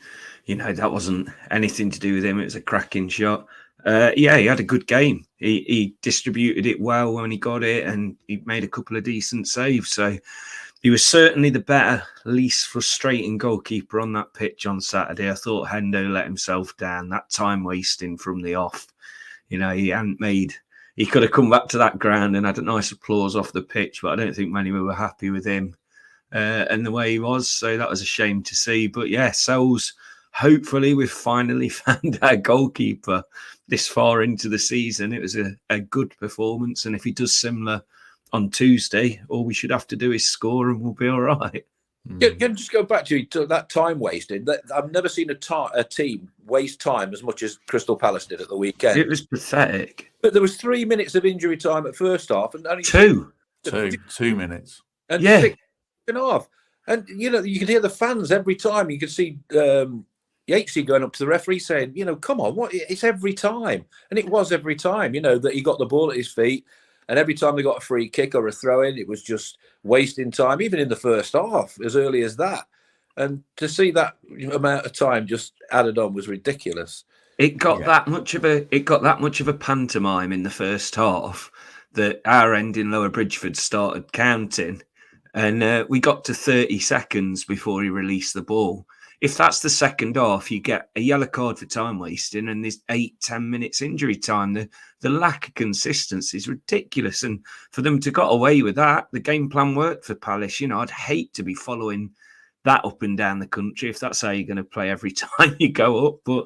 S3: you know, that wasn't anything to do with him. It was a cracking shot. Yeah, he had a good game. He distributed it well when he got it, and he made a couple of decent saves. So he was certainly the better, least frustrating goalkeeper on that pitch on Saturday. I thought Hendo let himself down, that time wasting from the off. You know, he could have come back to that ground and had a nice applause off the pitch, but I don't think many were happy with him and the way he was. So that was a shame to see. But yeah, Sells, hopefully we've finally found our goalkeeper this far into the season. It was a good performance. And if he does similar on Tuesday, all we should have to do is score and we'll be all right.
S4: Can just go back to that time wasted. I've never seen a team waste time as much as Crystal Palace did at the weekend.
S3: It was pathetic.
S4: But there was 3 minutes of injury time at first half, and only
S3: 2
S1: minutes,
S4: and
S3: Yeah.
S4: 6 and a half. And you could hear the fans every time. You could see Yatesy going up to the referee saying, come on, what? It's every time, and it was every time. That he got the ball at his feet. And every time they got a free kick or a throw in, it was just wasting time, even in the first half, as early as that. And to see that amount of time just added on was ridiculous.
S3: It got that much of a pantomime in the first half that our end in Lower Bridgeford started counting, and we got to 30 seconds before he released the ball. If that's the second half, you get a yellow card for time wasting, and there's 8-10 minutes injury time. The lack of consistency is ridiculous, and for them to got away with that, the game plan worked for Palace. I'd hate to be following that up and down the country if that's how you're going to play every time you go up, but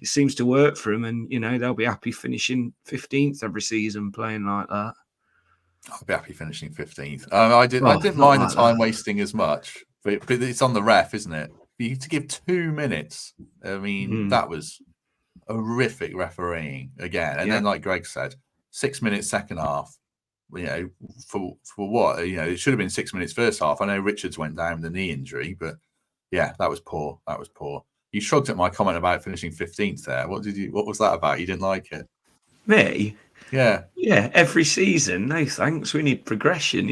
S3: it seems to work for them, and they'll be happy finishing 15th every season playing like that.
S1: I'll be happy finishing 15th. I didn't mind the time wasting as much, but it's on the ref, isn't it? For you to give 2 minutes, I mean, that was horrific refereeing again. And then, like Greg said, 6 minutes second half. For what? It should have been 6 minutes first half. I know Richards went down with a knee injury, but yeah, that was poor. That was poor. You shrugged at my comment about finishing 15th there. What was that about? You didn't like it?
S3: Me?
S1: Yeah.
S3: Yeah, every season. No, thanks. We need progression,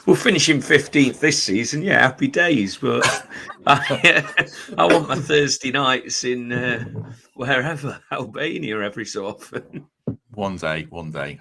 S3: We'll finish in 15th this season. Yeah, happy days. But I want my Thursday nights in wherever, Albania every so often.
S1: One day,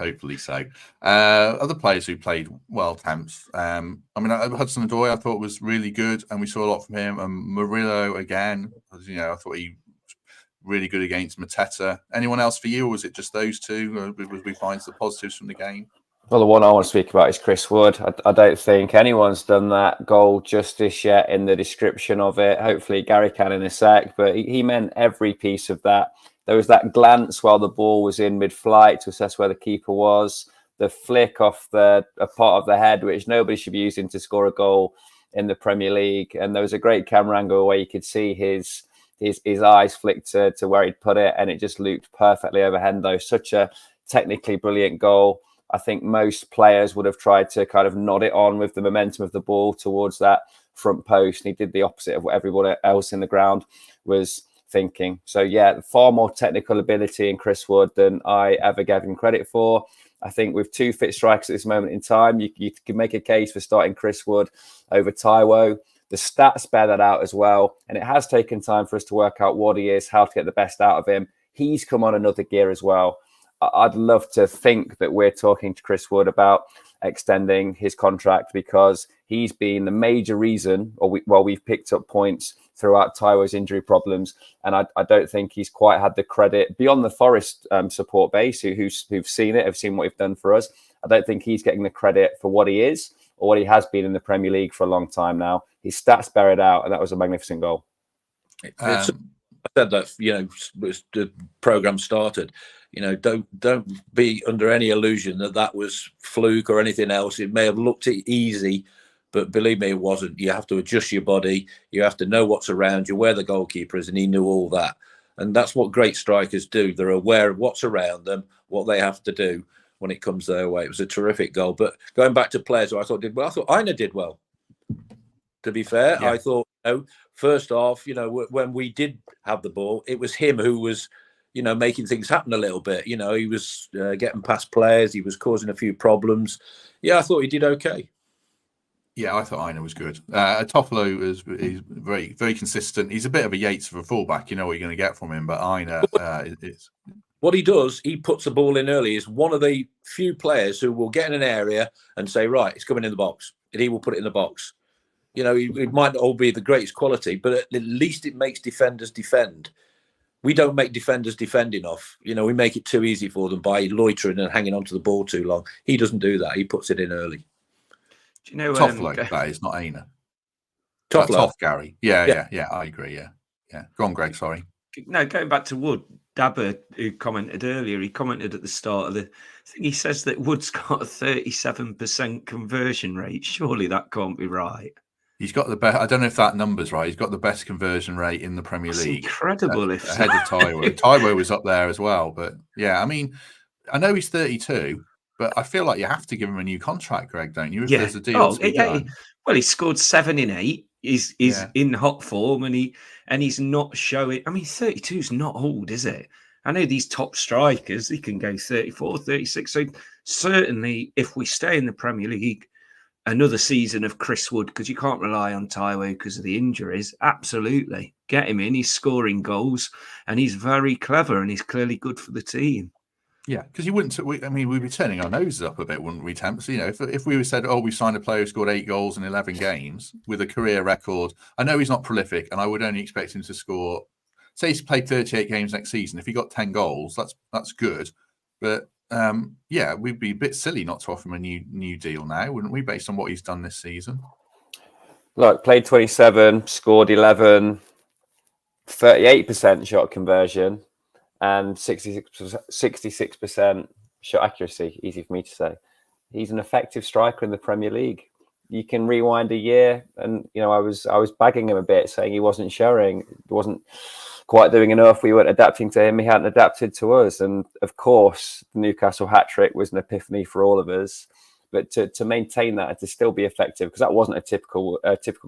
S1: hopefully so. Other players who played well, Temps. Hudson Odoi, I thought was really good, and we saw a lot from him. And Murillo again, I thought he was really good against Mateta. Anyone else for you, or was it just those two? Was we find the positives from the game?
S2: Well, the one I want to speak about is Chris Wood. I don't think anyone's done that goal justice yet in the description of it. Hopefully Gary can in a sec, but he meant every piece of that. There was that glance while the ball was in mid-flight to assess where the keeper was. The flick off a part of the head, which nobody should be using to score a goal in the Premier League. And there was a great camera angle where you could see his eyes flicked to where he'd put it, and it just looped perfectly over Hendo. Such a technically brilliant goal. I think most players would have tried to kind of nod it on with the momentum of the ball towards that front post. And he did the opposite of what everyone else in the ground was thinking. So yeah, far more technical ability in Chris Wood than I ever gave him credit for. I think with 2 fit strikers at this moment in time, you can make a case for starting Chris Wood over Taiwo. The stats bear that out as well. And it has taken time for us to work out what he is, how to get the best out of him. He's come on another gear as well. I'd love to think that we're talking to Chris Wood about extending his contract, because he's been the major reason, we've picked up points throughout Taiwo's injury problems, and I don't think he's quite had the credit beyond the Forest support base who've seen it, have seen what he's done for us. I don't think he's getting the credit for what he is or what he has been in the Premier League for a long time now. His stats bear it out, and that was a magnificent goal.
S4: I said that the program started. Don't be under any illusion that was fluke or anything else. It may have looked easy, but believe me, it wasn't. You have to adjust your body. You have to know what's around you, where the goalkeeper is, and he knew all that. And that's what great strikers do. They're aware of what's around them, what they have to do when it comes their way. It was a terrific goal. But going back to players who I thought did well, I thought Aina did well. To be fair, I thought, first off, when we did have the ball, it was him who was, making things happen a little bit. He was getting past players. He was causing a few problems. Yeah, I thought he did okay.
S1: Yeah, I thought Aina was good. Toffolo is very, very consistent. He's a bit of a Yates of a fullback. You know what you're going to get from him, but Aina is.
S4: What he does, he puts the ball in early. Is one of the few players who will get in an area and say, right, it's coming in the box. And he will put it in the box. It might not all be the greatest quality, but at least it makes defenders defend. We don't make defenders defend enough. We make it too easy for them by loitering and hanging onto the ball too long. He doesn't do that. He puts it in early.
S3: Do you know
S1: Toffolo, that is not Aina.
S4: Toffolo.
S1: Gary. Yeah, I agree. Yeah. Go on, Greg. Sorry.
S3: No, going back to Wood, Dabber, who commented earlier, he commented at the start of the thing. He says that Wood's got a 37% conversion rate. Surely that can't be right.
S1: He's got the best. I don't know if that number's right. He's got the best conversion rate in the Premier
S3: That's
S1: League.
S3: incredible.
S1: Ahead of Taiwo. Taiwo was up there as well. But yeah, I mean, I know he's 32, but I feel like you have to give him a new contract, Greg, don't you? If there's a deal to be done.
S3: Well, he scored 7 in 8. He's in hot form, and he's not showing. I mean, 32 is not old, is it? I know these top strikers, they can go 34, 36. So certainly, if we stay in the Premier League, another season of Chris Wood, because you can't rely on Taiwo because of the injuries. Absolutely. Get him in. He's scoring goals and he's very clever and he's clearly good for the team.
S1: Yeah, because you wouldn't. We'd be turning our noses up a bit, wouldn't we, Temps? You know, if we said, "Oh, we signed a player who scored 8 goals in 11 games with a career record," I know he's not prolific, and I would only expect him to score. Say he's played 38 games next season. If he got 10 goals, that's good. But yeah, we'd be a bit silly not to offer him a new deal now, wouldn't we, based on what he's done this season?
S2: Look, played 27, scored 11, 38% shot conversion, and 66% shot accuracy. Easy for me to say. He's an effective striker in the Premier League. You can rewind a year, and you know I was bagging him a bit, saying he wasn't showing, wasn't quite doing enough. We weren't adapting to him. He hadn't adapted to us, and of course, the Newcastle hat trick was an epiphany for all of us. But to maintain that and to still be effective, because that wasn't a typical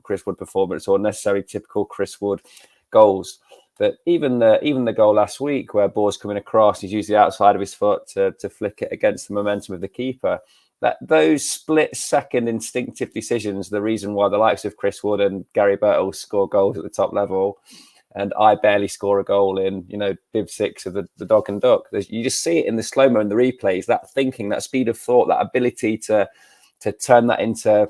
S2: Chris Wood performance or necessarily typical Chris Wood goals. But even the goal last week where ball's coming across, he's used the outside of his foot to flick it against the momentum of the keeper. Those split-second instinctive decisions, the reason why the likes of Chris Wood and Garry Birtles score goals at the top level, and I barely score a goal in, Div 6 of the Dog and Duck. You just see it in the slow-mo and the replays, that thinking, that speed of thought, that ability to turn that into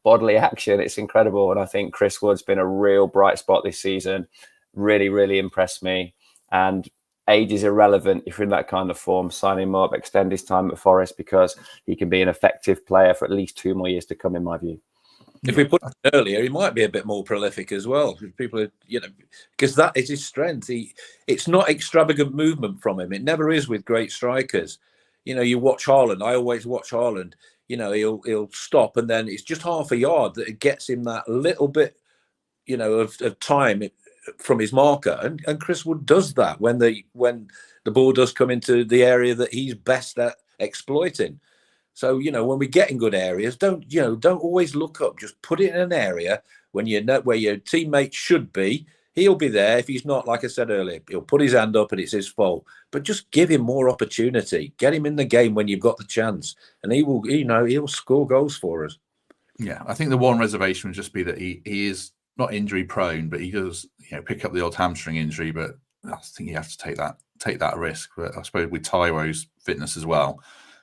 S2: bodily action. It's incredible. And I think Chris Wood's been a real bright spot this season. Really, really impressed me. And age is irrelevant if you're in that kind of form. Sign him up, extend his time at Forest, because he can be an effective player for at least 2 more years to come, in my view.
S4: If we put it earlier, he might be a bit more prolific as well. People are, because that is his strength. It's not extravagant movement from him. It never is with great strikers. You watch Haaland. I always watch Haaland. He'll stop, and then it's just half a yard that it gets him that little bit, of time from his marker. And Chris Wood does that when the ball does come into the area that he's best at exploiting. So, when we get in good areas, don't always look up. Just put it in an area when you know where your teammate should be. He'll be there. If he's not, like I said earlier, he'll put his hand up and it's his fault. But just give him more opportunity. Get him in the game when you've got the chance. And he'll score goals for us.
S1: Yeah, I think the one reservation would just be that he is not injury prone, but he does, pick up the odd hamstring injury. But I think you have to take that risk. But I suppose with Taiwo's fitness as well,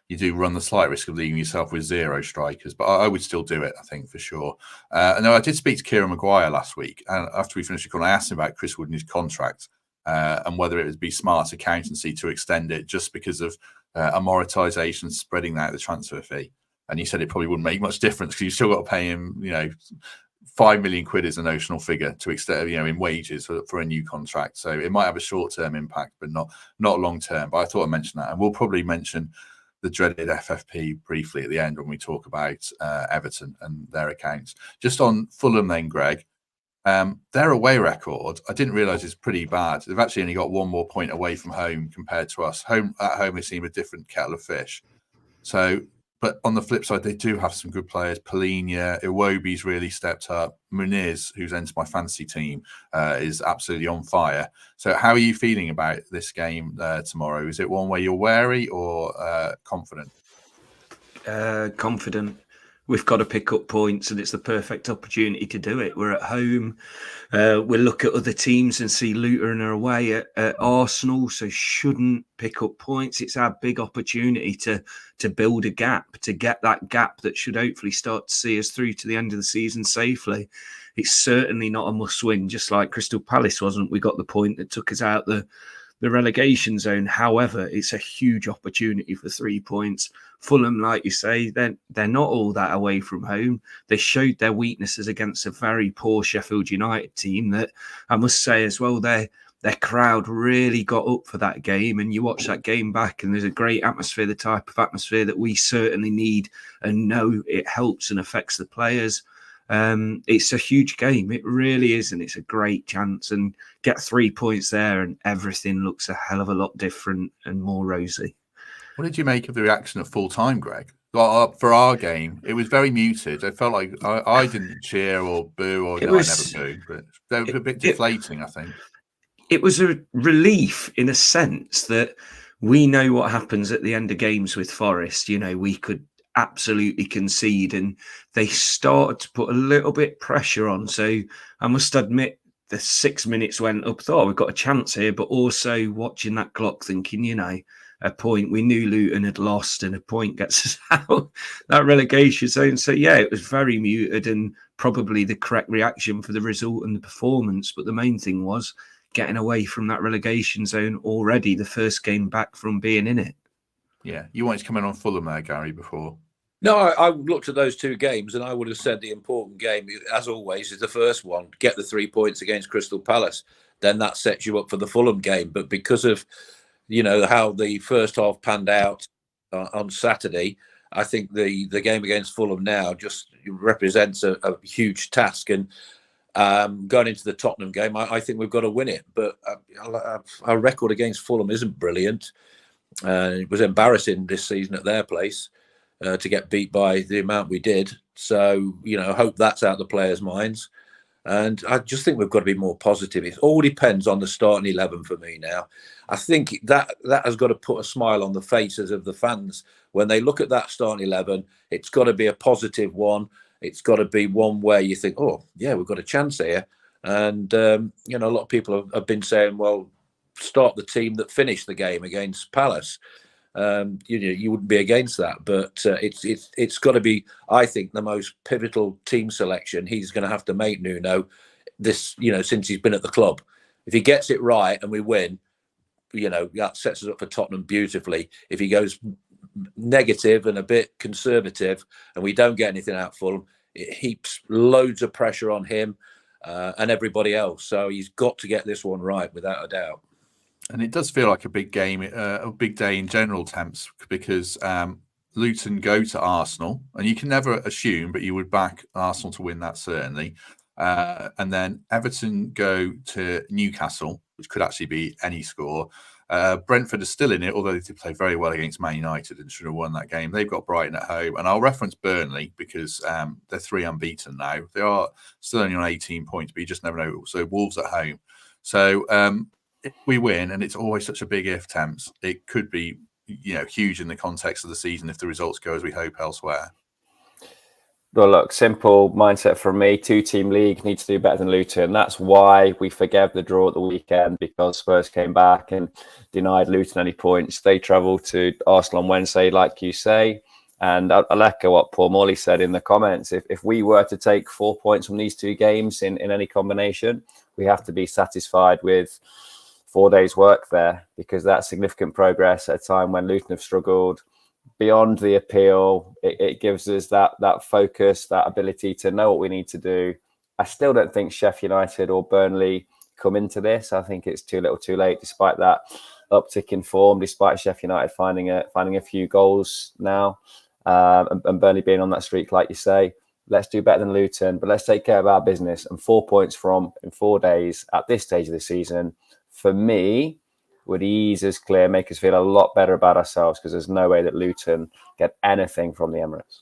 S1: you do run the slight risk of leaving yourself with 0 strikers, but I would still do it, I think, for sure. And I did speak to Kieran Maguire last week, and after we finished the call, I asked him about Chris Wood and his contract, and whether it would be smart accountancy to extend it just because of amortization, spreading out the transfer fee. And he said it probably wouldn't make much difference because you still got to pay him, 5 million quid is a notional figure to extend, in wages for a new contract. So it might have a short-term impact, but not long-term. But I thought I'd mention that, and we'll probably mention the dreaded FFP briefly at the end when we talk about Everton and their accounts. Just on Fulham then, Greg, their away record, I didn't realise is pretty bad. They've actually only got 1 more point away from home compared to us. At home, they seem a different kettle of fish. So, but on the flip side, they do have some good players. Polinia, Iwobi's really stepped up. Muniz, who's entered my fantasy team, is absolutely on fire. So how are you feeling about this game tomorrow? Is it one where you're wary or confident?
S3: Confident. We've got to pick up points, and it's the perfect opportunity to do it. We're at home. We'll look at other teams and see Luton are away at Arsenal, so shouldn't pick up points. It's our big opportunity to build a gap, to get that gap that should hopefully start to see us through to the end of the season safely. It's certainly not a must-win, just like Crystal Palace wasn't. We got the point that took us out the relegation zone. However, it's a huge opportunity for 3 points. Fulham, like you say, they're not all that away from home. They showed their weaknesses against a very poor Sheffield United team that, I must say as well, their crowd really got up for that game. And you watch that game back and there's a great atmosphere, the type of atmosphere that we certainly need and know it helps and affects the players. It's a huge game. It really is, and it's a great chance. And get 3 points there, and everything looks a hell of a lot different and more rosy.
S1: What did you make of the reaction at full time, Greg? Well, for our game, it was very muted. I felt like I didn't cheer or boo, or I never boo, but they were a bit deflating, I think.
S3: It was a relief in a sense that we know what happens at the end of games with Forest. You know, we could absolutely concede, and they started to put a little bit pressure on. So I must admit, the 6 minutes went up, thought we've got a chance here, but also watching that clock thinking, you know, a point, we knew Luton had lost, and a point gets us out that relegation zone. So yeah, it was very muted and probably the correct reaction for the result and the performance. But the main thing was getting away from that relegation zone already, the first game back from being in it.
S1: Yeah, you wanted to come in on Fulham there, Gary, before.
S4: No, I looked at those two games, and I would have said the important game, as always, is the first one. Get the 3 points against Crystal Palace. Then that sets you up for the Fulham game. But because of, you know, how the first half panned out on Saturday, I think the game against Fulham now just represents a huge task. And going into the Tottenham game, I think we've got to win it. But our record against Fulham isn't brilliant. It was embarrassing this season at their place to get beat by the amount we did. So, you know, I hope that's out of the players' minds. And I just think we've got to be more positive. It all depends on the starting 11 for me now. I think that has got to put a smile on the faces of the fans. When they look at that starting 11, it's got to be a positive one. It's got to be one where you think, oh, yeah, we've got a chance here. And, you know, a lot of people have been saying, well, start the team that finished the game against Palace. You know, you wouldn't be against that, but it's got to be, I think, the most pivotal team selection he's going to have to make, Nuno, this, you know, since he's been at the club. If he gets it right and we win, you know, that sets us up for Tottenham beautifully. If he goes negative and a bit conservative and we don't get anything out for him, it heaps loads of pressure on him and everybody else. So he's got to get this one right without a doubt.
S1: And it does feel like a big game, a big day in general, Temps, because Luton go to Arsenal, and you can never assume, but you would back Arsenal to win that, certainly. And then Everton go to Newcastle, which could actually be any score. Brentford is still in it, although they did play very well against Man United and should have won that game. They've got Brighton at home. And I'll reference Burnley because they're 3 unbeaten now. They are still only on 18 points, but you just never know. So Wolves at home. So if we win, and it's always such a big if, Temps, it could be, you know, huge in the context of the season if the results go as we hope elsewhere.
S2: Well, look, simple mindset from me. 2-team league, need to do better than Luton. That's why we forgave the draw at the weekend, because Spurs came back and denied Luton any points. They travelled to Arsenal on Wednesday, like you say. And I'll echo what Paul Morley said in the comments. If we were to take 4 points from these two games in any combination, we have to be satisfied with 4 days' work there, because that's significant progress at a time when Luton have struggled. Beyond the appeal, it gives us that focus, that ability to know what we need to do. I still don't think Sheffield United or Burnley come into this. I think it's too little too late, despite that uptick in form, despite Sheffield United finding a few goals now, and Burnley being on that streak, like you say. Let's do better than Luton, but let's take care of our business. And 4 points in 4 days at this stage of the season, for me, would ease us clear, make us feel a lot better about ourselves, because there's no way that Luton get anything from the Emirates.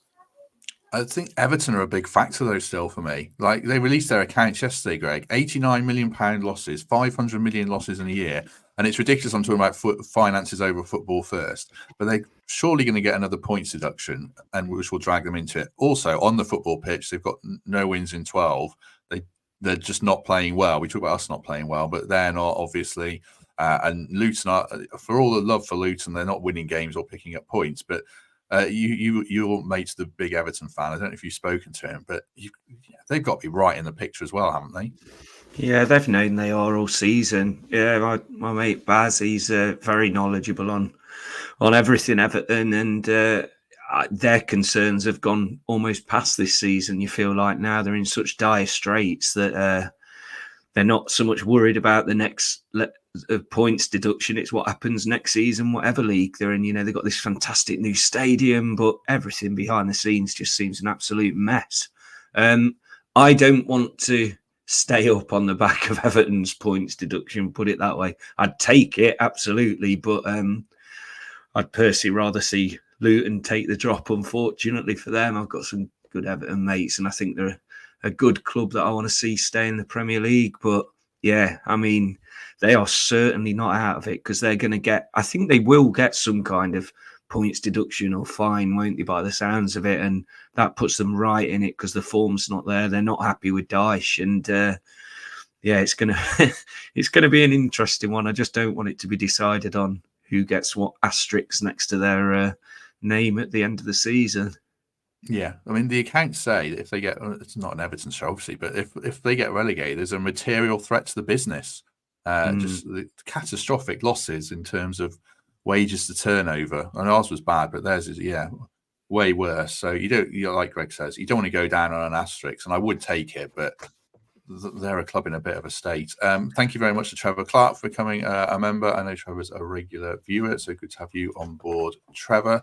S1: I think Everton are a big factor, though, still for me. Like, they released their accounts yesterday, Greg. £89 million losses, 500 million losses in a year. And it's ridiculous I'm talking about finances over football first. But they're surely going to get another points deduction, and which will drag them into it. Also, on the football pitch, they've got no wins in 12. They're just not playing well. We talk about us not playing well, but they're not, obviously. And Luton are, for all the love for Luton, they're not winning games or picking up points. But your mate's the big Everton fan. I don't know if you've spoken to him, but they've got to be right in the picture as well, haven't they?
S3: Yeah, they've known they are all season. Yeah, my mate Baz, he's very knowledgeable on everything Everton, and their concerns have gone almost past this season. You feel like now they're in such dire straits that they're not so much worried about the next points deduction. It's what happens next season, whatever league they're in. You know, they've got this fantastic new stadium, but everything behind the scenes just seems an absolute mess. I don't want to stay up on the back of Everton's points deduction, put it that way. I'd take it, absolutely, but I'd personally rather see Luton take the drop, unfortunately for them. I've got some good Everton mates, and I think they're a good club that I want to see stay in the Premier League. But yeah, I mean, they are certainly not out of it, because they're going to get, I think they will get some kind of points deduction or fine, won't they, by the sounds of it? And that puts them right in it, because the form's not there. They're not happy with Dyche, and yeah, it's gonna it's gonna be an interesting one. I just don't want it to be decided on who gets what asterisks next to their name at the end of the season.
S1: Yeah, I mean, the accounts say that if they get, it's not an Everton show, obviously, but if they get relegated, there's a material threat to the business. Just the catastrophic losses in terms of wages to turnover. And ours was bad, but theirs is, way worse. So like Greg says, you don't want to go down on an asterisk, and I would take it, but they're a club in a bit of a state. Thank you very much to Trevor Clark for becoming a member. I know Trevor's a regular viewer, so good to have you on board, Trevor.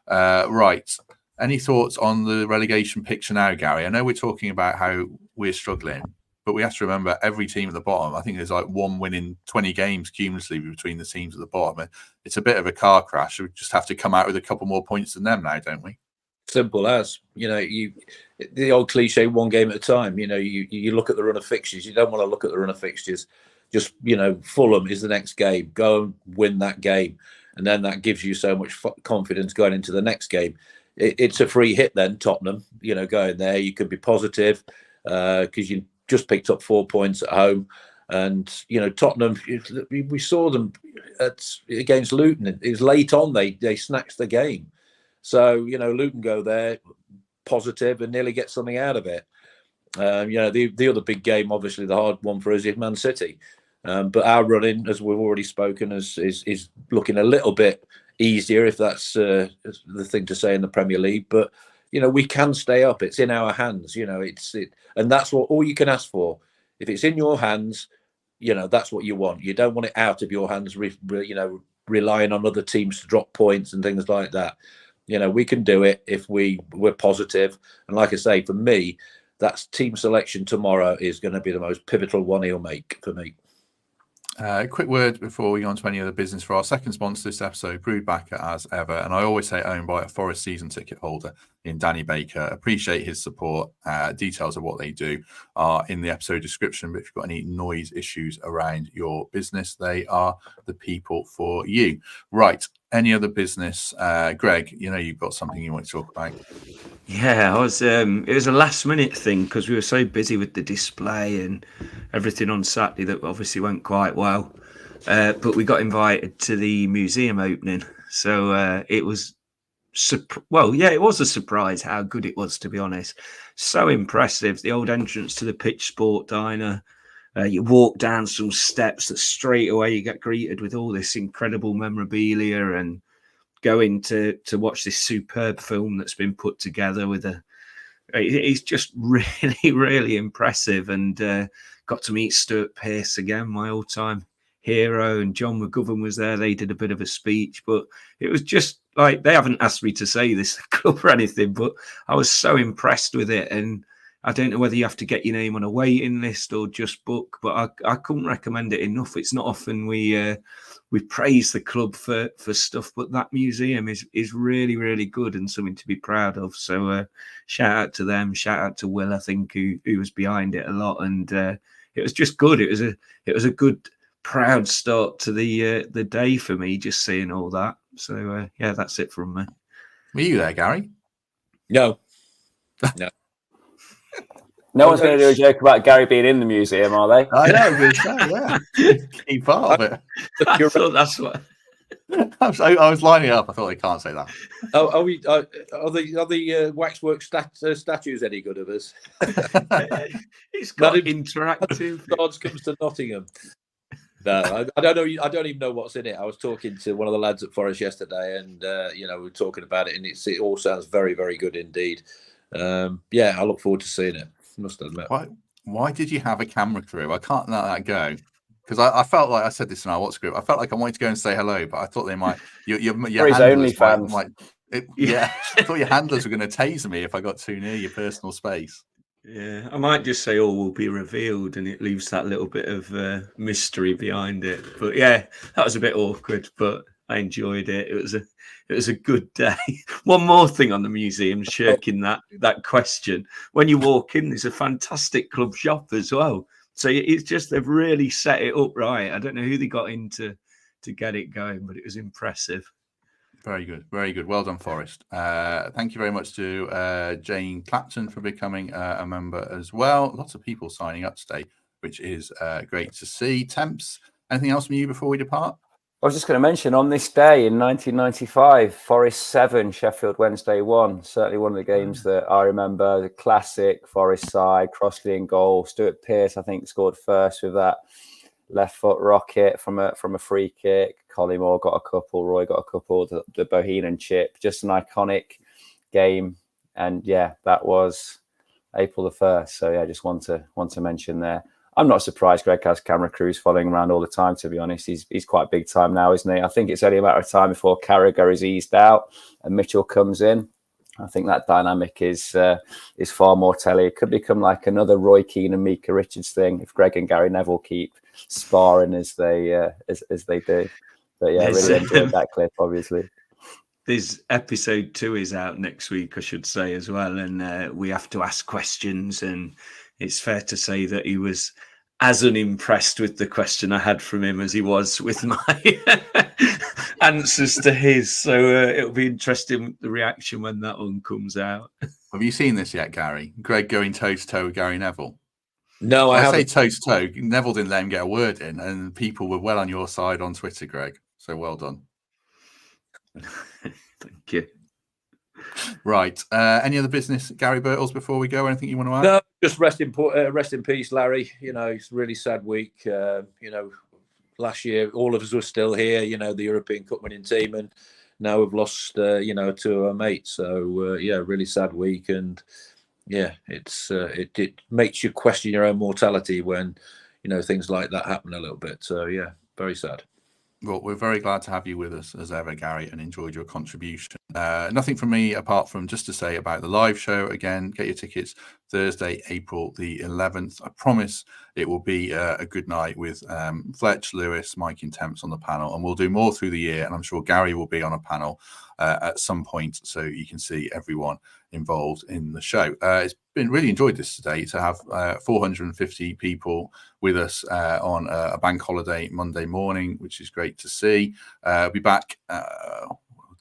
S1: Right. Any thoughts on the relegation picture now, Gary? I know we're talking about how we're struggling, but we have to remember every team at the bottom, I think there's like one win in 20 games cumulatively between the teams at the bottom. It's a bit of a car crash. We just have to come out with a couple more points than them now, don't we?
S4: Simple as, the old cliche, one game at a time. You look at the run of fixtures. You don't want to look at the run of fixtures. Just, Fulham is the next game. Go and win that game. And then that gives you so much confidence going into the next game. It's a free hit then, Tottenham, going there. You could be positive because you just picked up 4 points at home. And, Tottenham, we saw them against Luton. It was late on. They snatched the game. So, Luton go there positive and nearly get something out of it. The other big game, obviously, the hard one for us is Man City. But our running, as we've already spoken, is looking a little bit easier, if that's the thing to say in the Premier League. But, we can stay up. It's in our hands. And that's all you can ask for. If it's in your hands, that's what you want. You don't want it out of your hands, relying on other teams to drop points and things like that. We can do it if we're positive. And like I say, for me, that's team selection tomorrow is going to be the most pivotal one he'll make for me.
S1: Quick word before we go on to any other business for our second sponsor this episode, Brewbacker as ever. And I always say owned by a Forest season ticket holder in Danny Baker. Appreciate his support. Details of what they do are in the episode description. But if you've got any noise issues around your business, they are the people for you. Right. Any other business? Greg, you've got something you want to talk about.
S3: Yeah, it was a last minute thing because we were so busy with the display and everything on Saturday that obviously went quite well. But we got invited to the museum opening. So it was, it was a surprise how good it was, to be honest. So impressive. The old entrance to the Pitch Sport Diner. You walk down some steps that straight away you get greeted with all this incredible memorabilia and going to watch this superb film that's been put together with it's just really, really impressive. And got to meet Stuart Pearce again, my all-time hero, and John McGovern was there. They did a bit of a speech, but it was just like, they haven't asked me to say this club or anything, but I was so impressed with it. And I don't know whether you have to get your name on a waiting list or just book, but I couldn't recommend it enough. It's not often we praise the club for stuff, but that museum is really, really good and something to be proud of. So shout out to them, shout out to Will, I think, who was behind it a lot, and it was just good. It was a good, proud start to the day for me, just seeing all that. So that's it from me.
S1: Were you there, Gary?
S4: No.
S2: No one's going to do a joke about Gary being in the museum, are they?
S1: I know, yeah. Key part of it.
S3: I thought that's what.
S1: I was lining up. I thought I can't say that.
S4: Are the waxwork statues any good of us?
S3: It's got interactive.
S4: Dodds comes to Nottingham. No, I don't know. I don't even know what's in it. I was talking to one of the lads at Forest yesterday, and we were talking about it, and it all sounds very, very good indeed. I look forward to seeing it. Must admit.
S1: Why did you have a camera crew? I can't let that go. Because I felt like, I said this in our WhatsApp group, I felt like I wanted to go and say hello, but I thought they might. Your handlers I thought your handlers were going to tase me if I got too near your personal space.
S3: Yeah, I might just say all will be revealed, and it leaves that little bit of mystery behind it. But yeah, that was a bit awkward, but I enjoyed it. It was a good day. One more thing on the museum, shirking that question. When you walk in, there's a fantastic club shop as well. So it's just they've really set it up right. I don't know who they got in to get it going, but it was impressive.
S1: Very good. Very good. Well done, Forest. Thank you very much to Jane Clapton for becoming a member as well. Lots of people signing up today, which is great to see. Temps, anything else from you before we depart?
S2: I was just going to mention on this day in 1995, Forest 7, Sheffield Wednesday 1. Certainly one of the games that I remember, the classic Forest side, Crossley in goal. Stuart Pearce, I think, scored first with that left foot rocket from a free kick. Collymore got a couple, Roy got a couple, the Bohemian chip. Just an iconic game. And yeah, that was April the 1st. So yeah, just want to mention there. I'm not surprised Greg has camera crews following around all the time, to be honest. He's quite big time now, isn't he? I think it's only a matter of time before Carragher is eased out and Mitchell comes in. I think that dynamic is far more telly. It could become like another Roy Keane and Mika Richards thing if Greg and Gary Neville keep sparring as they do. But yeah, I really enjoyed that clip, obviously.
S3: This episode 2 is out next week, I should say, as well. And we have to ask questions. And it's fair to say that he was as unimpressed with the question I had from him as he was with my answers to his. So it'll be interesting, the reaction when that one comes out.
S1: Have you seen this yet, Gary? Greg going toe-to-toe with Gary Neville?
S4: No, I haven't.
S1: say toe-to-toe. Neville didn't let him get a word in, and people were well on your side on Twitter, Greg. So well done.
S3: Thank you.
S1: Right. Any other business, Garry Birtles, before we go? Anything you want to add?
S4: No, just rest in peace, Larry. You know, it's a really sad week. You know, last year all of us were still here. You know, the European Cup winning team, and now we've lost. You know, 2 of our mates. So yeah, really sad week, and yeah, it makes you question your own mortality when you know things like that happen a little bit. So yeah, very sad.
S1: Well, we're very glad to have you with us as ever, Gary, and enjoyed your contribution. Nothing from me apart from just to say about the live show. Again, get your tickets Thursday, April the 11th. I promise it will be a good night with Fletch, Lewis, Mike and Temps on the panel. And we'll do more through the year. And I'm sure Gary will be on a panel at some point so you can see everyone involved in the show. It's been really enjoyed this today to have 450 people with us on a bank holiday Monday morning, which is great to see. I'll be back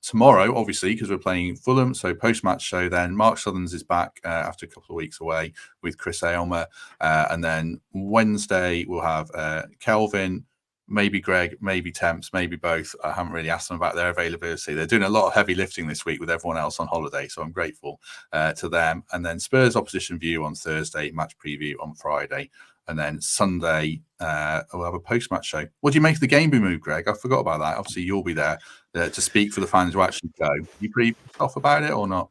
S1: tomorrow, obviously, because we're playing Fulham. So post-match show then. Mark Southerns is back after a couple of weeks away with Chris Aylmer. And then Wednesday we'll have Kelvin, maybe Greg, maybe Temps, maybe both. I haven't really asked them about their availability. They're doing a lot of heavy lifting this week with everyone else on holiday, so I'm grateful to them. And then Spurs Opposition View on Thursday, match preview on Friday. And then Sunday, we'll have a post-match show. What do you make of the game we moved, Greg? I forgot about that. Obviously, you'll be there to speak for the fans who actually go. You pretty off about it or not?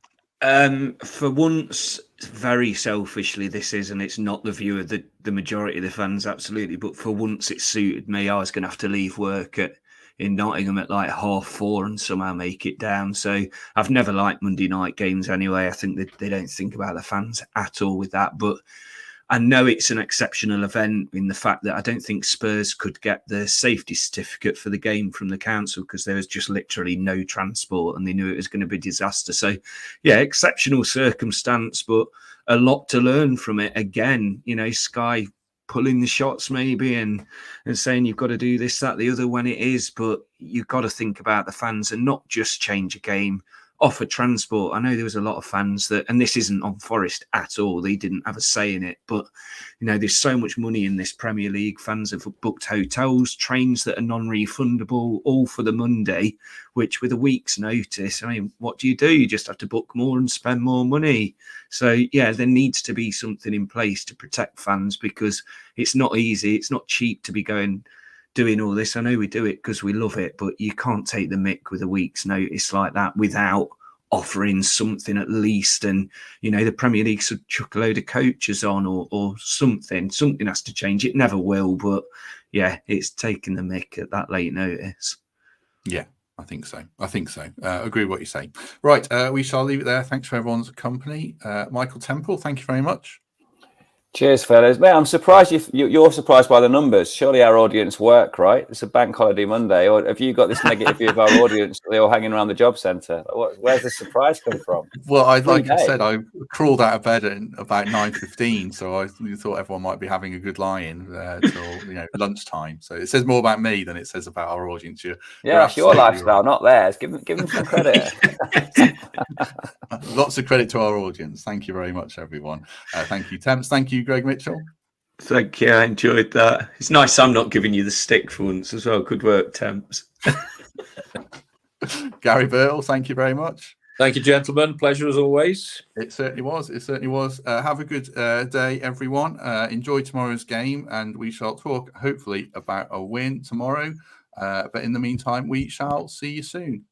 S3: For once, very selfishly, this is, and it's not the view of the majority of the fans, absolutely. But for once, it suited me. I was going to have to leave work in Nottingham at like 4:30 and somehow make it down. So I've never liked Monday night games anyway. I think they don't think about the fans at all with that. But I know it's an exceptional event in the fact that I don't think Spurs could get the safety certificate for the game from the council because there was just literally no transport and they knew it was going to be a disaster. So, yeah, exceptional circumstance, but a lot to learn from it. Again, you know, Sky pulling the shots maybe and saying you've got to do this, that, the other when it is, but you've got to think about the fans and not just change a game. Offer transport. I know there was a lot of fans that, and this isn't on Forest at all, they didn't have a say in it, but you know, there's so much money in this Premier League. Fans have booked hotels, trains that are non-refundable, all for the Monday, which with a week's notice, I mean, what do? You just have to book more and spend more money. So yeah, there needs to be something in place to protect fans because it's not easy, it's not cheap to be doing all this. I know we do it because we love it, but you can't take the mick with a week's notice like that without offering something at least. And, you know, the Premier League should chuck a load of coaches on or something. Something has to change. It never will, but yeah, it's taking the mick at that late notice.
S1: Yeah, I think so. Agree with what you say. Right, we shall leave it there. Thanks for everyone's company. Michael Temple, thank you very much.
S2: Cheers, fellas. Man, I'm surprised you're surprised by the numbers. Surely our audience work, right? It's a bank holiday Monday. Or have you got this negative view of our audience? They're all hanging around the job centre. Where's the surprise come from?
S1: Well, I said, I crawled out of bed at about 9:15, so I thought everyone might be having a good lie-in till lunchtime. So it says more about me than it says about our audience.
S2: It's your lifestyle, not theirs. Give them some credit.
S1: Lots of credit to our audience. Thank you very much, everyone. Thank you, Temps. Thank you, Greg Mitchell.
S3: Thank you. I enjoyed that. It's nice I'm not giving you the stick for once as well. Good work, Temps.
S1: Garry Birtles, thank you very much.
S4: Thank you, gentlemen. Pleasure as always.
S1: It certainly was. Have a good day, everyone. Enjoy tomorrow's game, and we shall talk, hopefully, about a win tomorrow. But in the meantime, we shall see you soon.